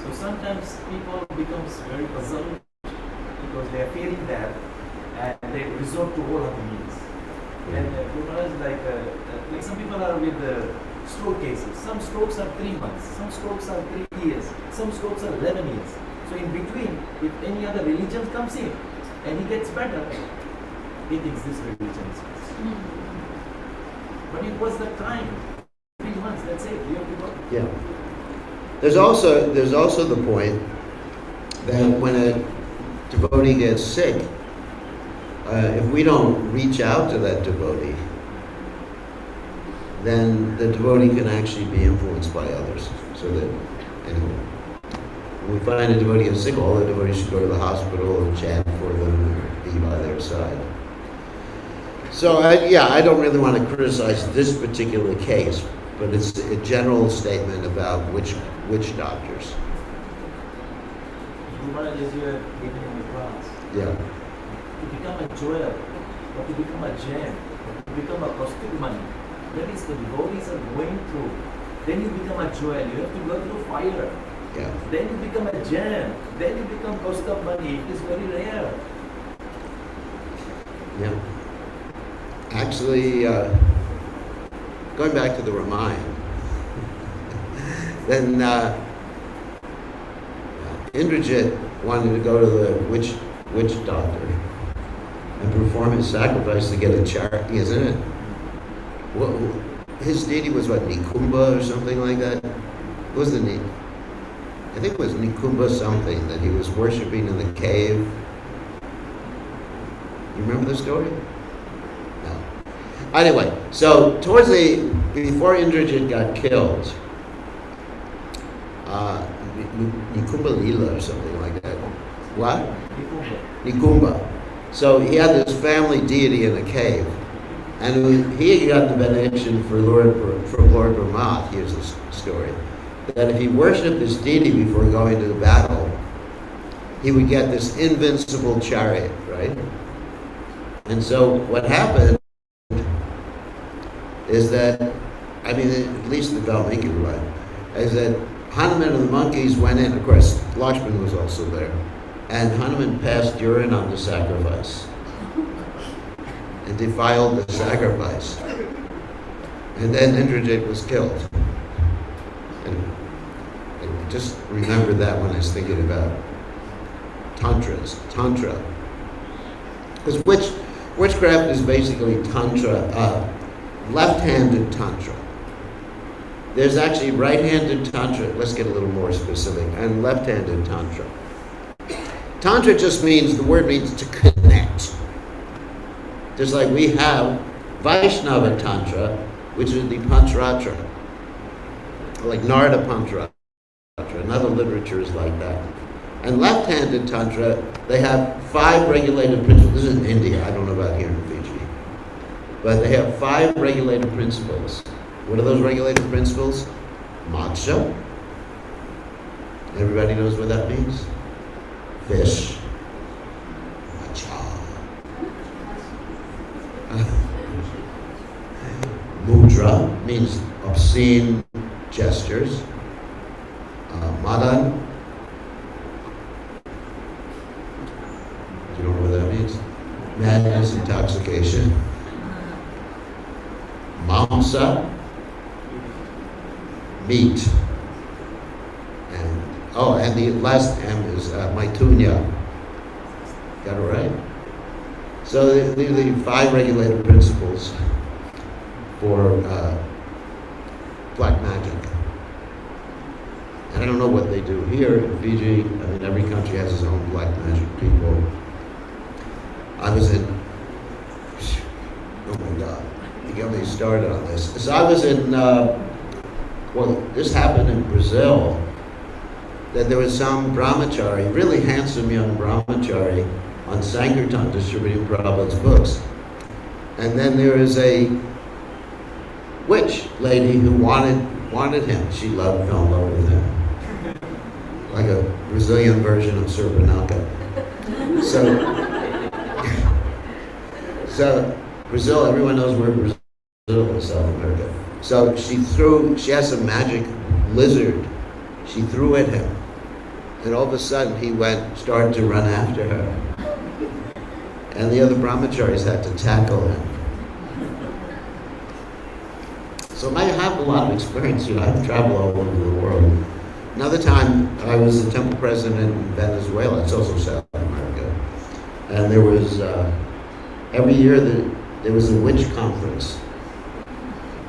So sometimes people becomes very puzzled because they are fearing that and they resort to all other means. And like some people are with stroke cases. Some strokes are 3 months, some strokes are 3 years, some strokes are 11 years. So in between, if any other religion comes in and he gets better, he thinks this religion is best. But it was the time, 3 months, that's it, you have to go. Yeah. There's also the point that when a devotee gets sick, if we don't reach out to that devotee, then the devotee can actually be influenced by others. So that, anyway, when we find a devotee is sick, all the devotees should go to the hospital and chant for them and be by their side. So, I don't really want to criticize this particular case, but it's a general statement about witch doctors. Maharaj, as you have given in the class, Yeah. to become a joyer, or to become a jain, or to become a prostitute money, that is, the devotees are going through Then you become a jewel. You have to go through fire. Yeah. Then you become a gem. Then you become cost of money. It is very rare. Yeah. Actually, going back to the Ramayana, then Indrajit wanted to go to the witch doctor and perform his sacrifice to get a charity, isn't it? Well, his deity was what, Nikumba or something like that? What was the name? I think it was Nikumba something that he was worshipping in the cave. You remember the story? No. Anyway, so before Indrajit got killed, Nikumba Lila or something like that. What? Nikumba. So he had this family deity in a cave, and he got the benediction from Lord Brahma. Here's the story: that if he worshipped this deity before going to the battle, he would get this invincible chariot, right? And so what happened is that, at least the Valmiki right, is that Hanuman and the monkeys went in. Of course, Lakshman was also there. And Hanuman passed urine on the sacrifice and defiled the sacrifice. And then Indrajit was killed. And I just remembered that when I was thinking about Tantra. Because witchcraft is basically Tantra, left-handed Tantra. There's actually right-handed Tantra, let's get a little more specific, and left-handed Tantra. Tantra just means, the word means to connect. Just like we have Vaishnava Tantra, which is the Pancharatra, like Narada Pancharatra, and other literatures like that. And left-handed Tantra, they have 5 regulated principles. This is in India, I don't know about here in Fiji. But they have 5 regulated principles. What are those regulated principles? Moksha. Everybody knows what that means? Fish. Macha. Mudra means obscene gestures. Madan. Do you know what that means? Madness, intoxication. Mamsa. Meat. And the last M is Maitunya. Got it right? So these are the 5 regulated principles for black magic. And I don't know what they do here in Fiji. Every country has its own black magic people. I was in, oh my God, you got me started on this. So I was in, this happened in Brazil, that there was some brahmachari, really handsome young brahmachari, on Sankirtan distributing Prabhupada's books. And then there is a witch lady who wanted him. She fell in love with him. Like a Brazilian version of Serpanaka. So Brazil, everyone knows where Brazil is, South America. So she has a magic lizard. She threw at him. And all of a sudden he started to run after her. And the other brahmacharis had to tackle him. So I have a lot of experience. I've traveled all over the world. Another time, I was the temple president in Venezuela. It's also South America. And there was, every year, there was a witch conference.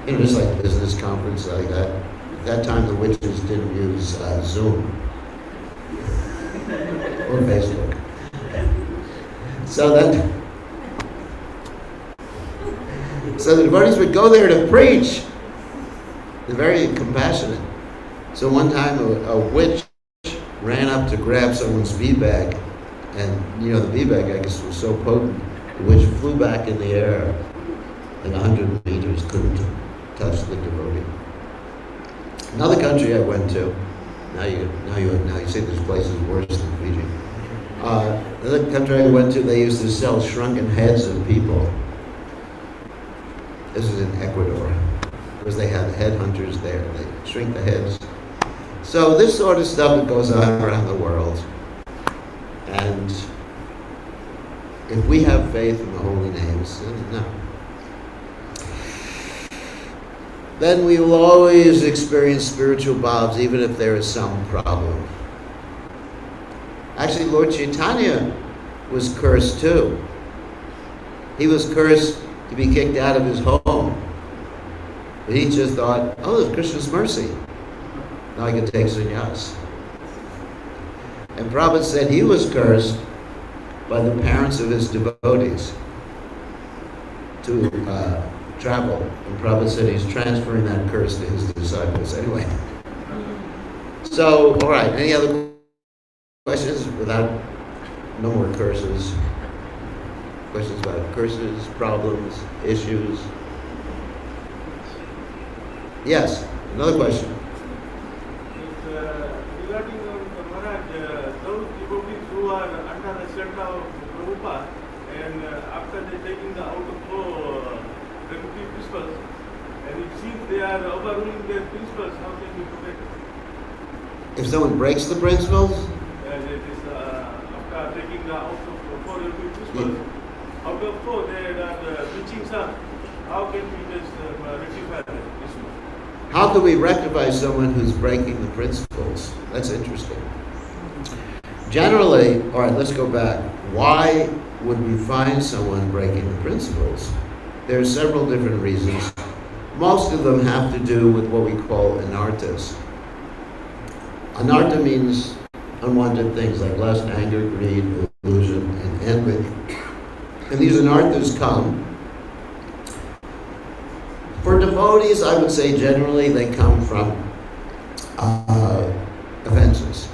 Just like a business conference like that. At that time, the witches didn't use Zoom or Facebook. So the devotees would go there to preach. They're very compassionate. So one time a witch ran up to grab someone's bee bag, and the bee bag, I guess, was so potent, the witch flew back in the air like 100 meters, couldn't touch the devotee. Another country I went to, now you say this place is worse than Fiji. Another country I went to, they used to sell shrunken heads of people. This is in Ecuador. because they had headhunters there. They shrink the heads. So this sort of stuff that goes on around the world. And if we have faith in the holy names, then we will always experience spiritual bhavs, even if there is some problem. Actually, Lord Chaitanya was cursed too. He was cursed to be kicked out of his home. But he just thought, oh, there's Krishna's mercy. Now I can take sannyas. And Prabhupada said he was cursed by the parents of his devotees to travel. And Prabhupada said he's transferring that curse to his disciples. Anyway. So, all right, any other questions without no more curses? Questions about curses, problems, issues? Yes, another question. Regarding Maharaj, those devotees who are under the shelter of Prabhupada and after they taking the out of flow regulatory principles, and it seems they are overruling their principles, how can we protect it? If someone breaks the principles? After taking the out of four regulatory principles, out of four they are reaching some. How can we just rectify that issue? How do we rectify someone who's breaking the principles? That's interesting. Generally, all right, let's go back. Why would we find someone breaking the principles? There are several different reasons. Most of them have to do with what we call anarthas. Anartha means unwanted things like lust, anger, greed, illusion, and envy. And these anarthas come. For devotees, I would say generally they come from offenses.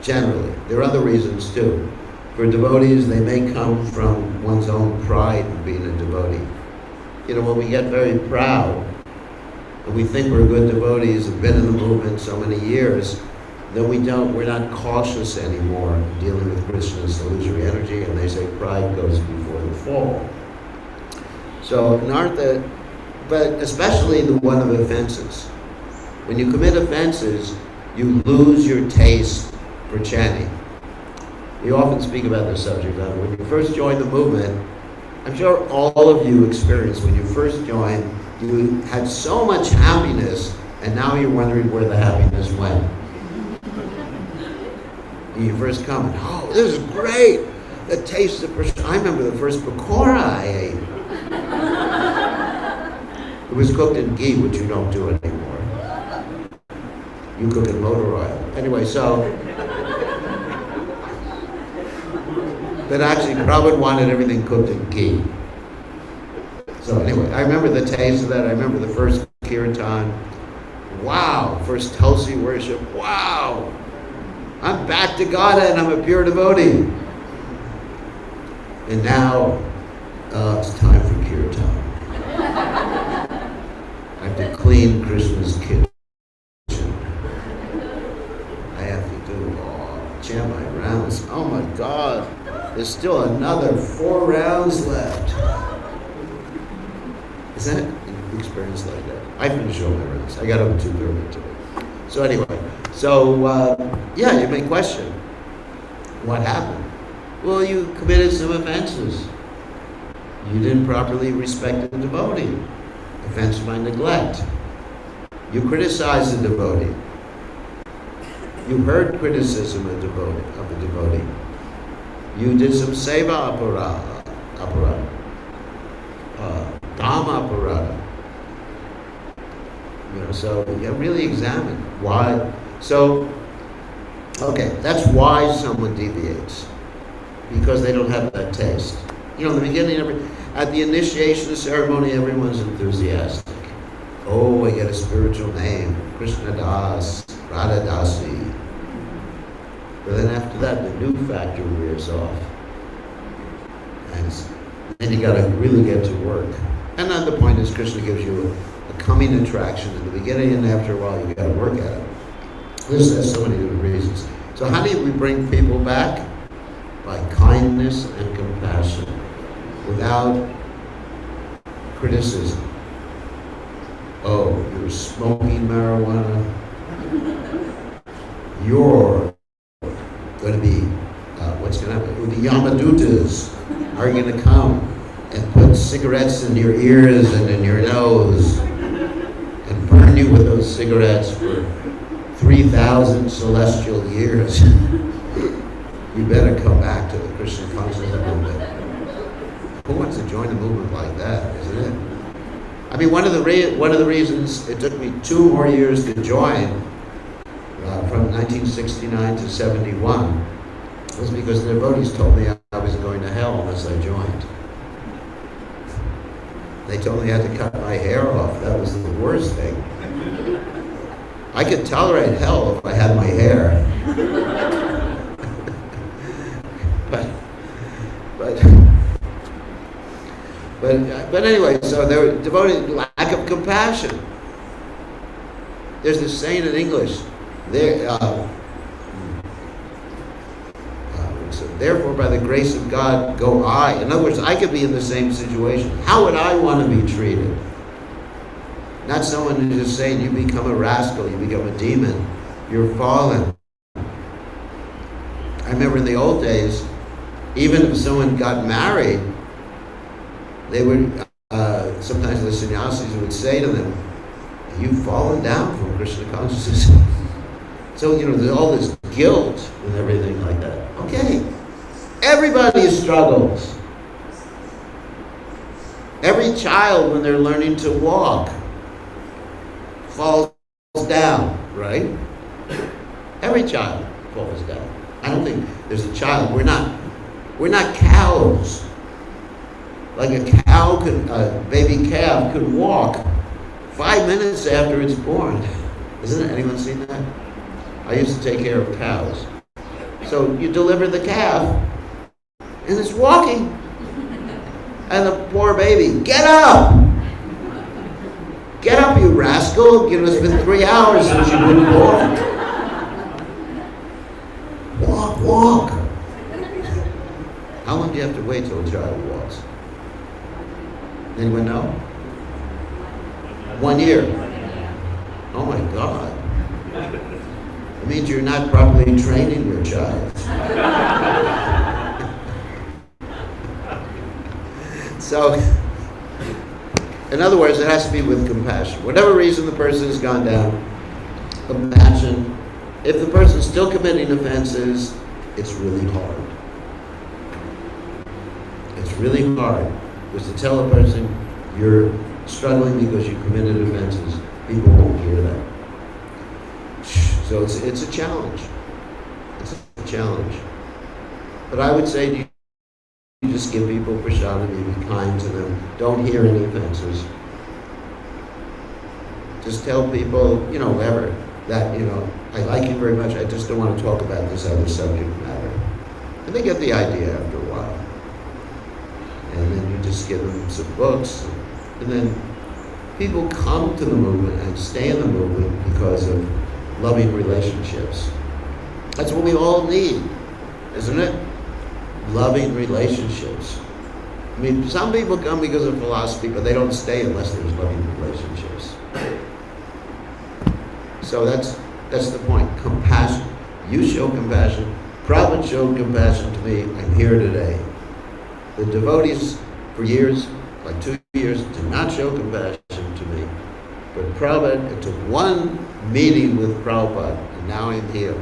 Generally. There are other reasons too. For devotees, they may come from one's own pride in being a devotee. You know, when we get very proud and we think we're good devotees, have been in the movement so many years, then we're not cautious anymore dealing with Krishna's illusory energy, and they say pride goes before the fall. So, anartha, but especially the one of offenses. When you commit offenses, you lose your taste for chanting. We often speak about this subject. When you first join the movement, I'm sure all of you experienced when you first joined, you had so much happiness, and now you're wondering where the happiness went. When you first come, oh, this is great! The taste of Krishna. I remember the first pakora I ate. It was cooked in ghee, which you don't do anymore. You cook in motor oil. Anyway, so... But actually, Prabhupada wanted everything cooked in ghee. So anyway, I remember the taste of that. I remember the first kirtan. Wow! First Tulsi worship. Wow! I'm back to God and I'm a pure devotee. And now, it's time for kirtan. I have to clean Krishna's kitchen. I have to do chant my rounds. Oh my God! There's still another 4 rounds left. Is that an experience like that? I finished all my rounds. I got up at 2:30 today. So anyway, yeah, you may question, what happened? Well, you committed some offenses. You didn't properly respect the devotee. Offense by neglect. You criticized the devotee. You heard criticism of the devotee. You did some seva aparada, dhamma aparada. You know, so you really examine why. So, okay, that's why someone deviates, because they don't have that taste. You know, in the beginning, at the initiation ceremony, everyone's enthusiastic. Oh, I get a spiritual name, Krishna Das, Radha Dasi. But then after that, the new factor wears off. And then you gotta really get to work. And then the point is, Krishna gives you a coming attraction in the beginning, and after a while, you gotta work at it. There's so many different reasons. So how do we bring people back? By kindness and compassion, without criticism. oh, you're smoking marijuana, you're going to be, what's going to happen? The Yamadutas are going to come and put cigarettes in your ears and in your nose and burn you with those cigarettes for 3,000 celestial years. You better come back to the Krishna consciousness movement. Who wants to join a movement like that, isn't it? I mean, one of the reasons it took me 2 more years to join, from 1969 to 71, was because the devotees told me I was going to hell unless I joined. They told me I had to cut my hair off. That was the worst thing. I could tolerate hell if I had my hair. But anyway, so there were devoted lack of compassion. There's this saying in English, therefore by the grace of God go I. In other words, I could be in the same situation. How would I want to be treated? Not someone who's just saying you become a rascal, you become a demon, you're fallen. I remember in the old days, even if someone got married, they would, sometimes the sannyasis would say to them, you've fallen down from Krishna consciousness. So, there's all this guilt and everything like that. Okay, everybody struggles. Every child, when they're learning to walk, falls down, right? Every child falls down. I don't think there's a child. We're not cows. Like a baby calf could walk 5 minutes after it's born. Isn't it? Anyone seen that? I used to take care of cows. So you deliver the calf, and it's walking. And the poor baby, get up! Get up, you rascal! It's been 3 hours since you've been born. Walk. How long do you have to wait till a child walks? Anyone know? 1 year. Oh my God. It means you're not properly training your child. So, in other words, it has to be with compassion. Whatever reason the person has gone down, compassion. If the person's still committing offenses, it's really hard. It's really hard. Because to tell a person you're struggling because you committed offenses, people won't hear that. So it's a challenge. It's a challenge. But I would say you just give people prasadam, you be kind to them. Don't hear any offenses. Just tell people, whoever, that, I like you very much, I just don't want to talk about this other subject matter. And they get the idea after a while. And then you just give them some books, and then people come to the movement and stay in the movement because of loving relationships. That's what we all need, isn't it? Loving relationships. I mean, some people come because of philosophy, but they don't stay unless there's loving relationships. So that's the point. Compassion. You show compassion. Prabhupada showed compassion to me. I'm here today. The devotees for years, like 2 years, did not show compassion to me. But Prabhupada, it took one meeting with Prabhupada, and now I'm here.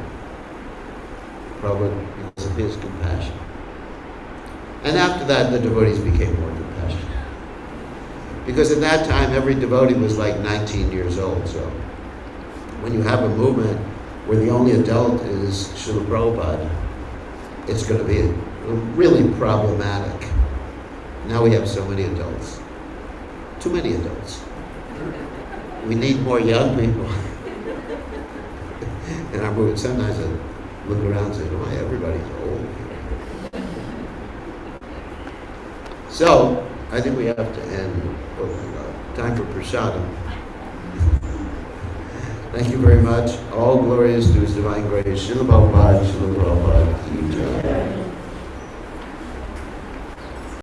Prabhupada, because of his compassion. And after that, the devotees became more compassionate. Because at that time, every devotee was like 19 years old. So when you have a movement where the only adult is Srila Prabhupada, it's going to be really problematic. Now we have so many adults. Too many adults. We need more young people in our movement. Sometimes I look around and say, oh, everybody's old. So, I think we have to end. Oh my God. Time for prasadam. Thank you very much. All glories to His divine grace. Srila Prabhupada, Srila Prabhupada.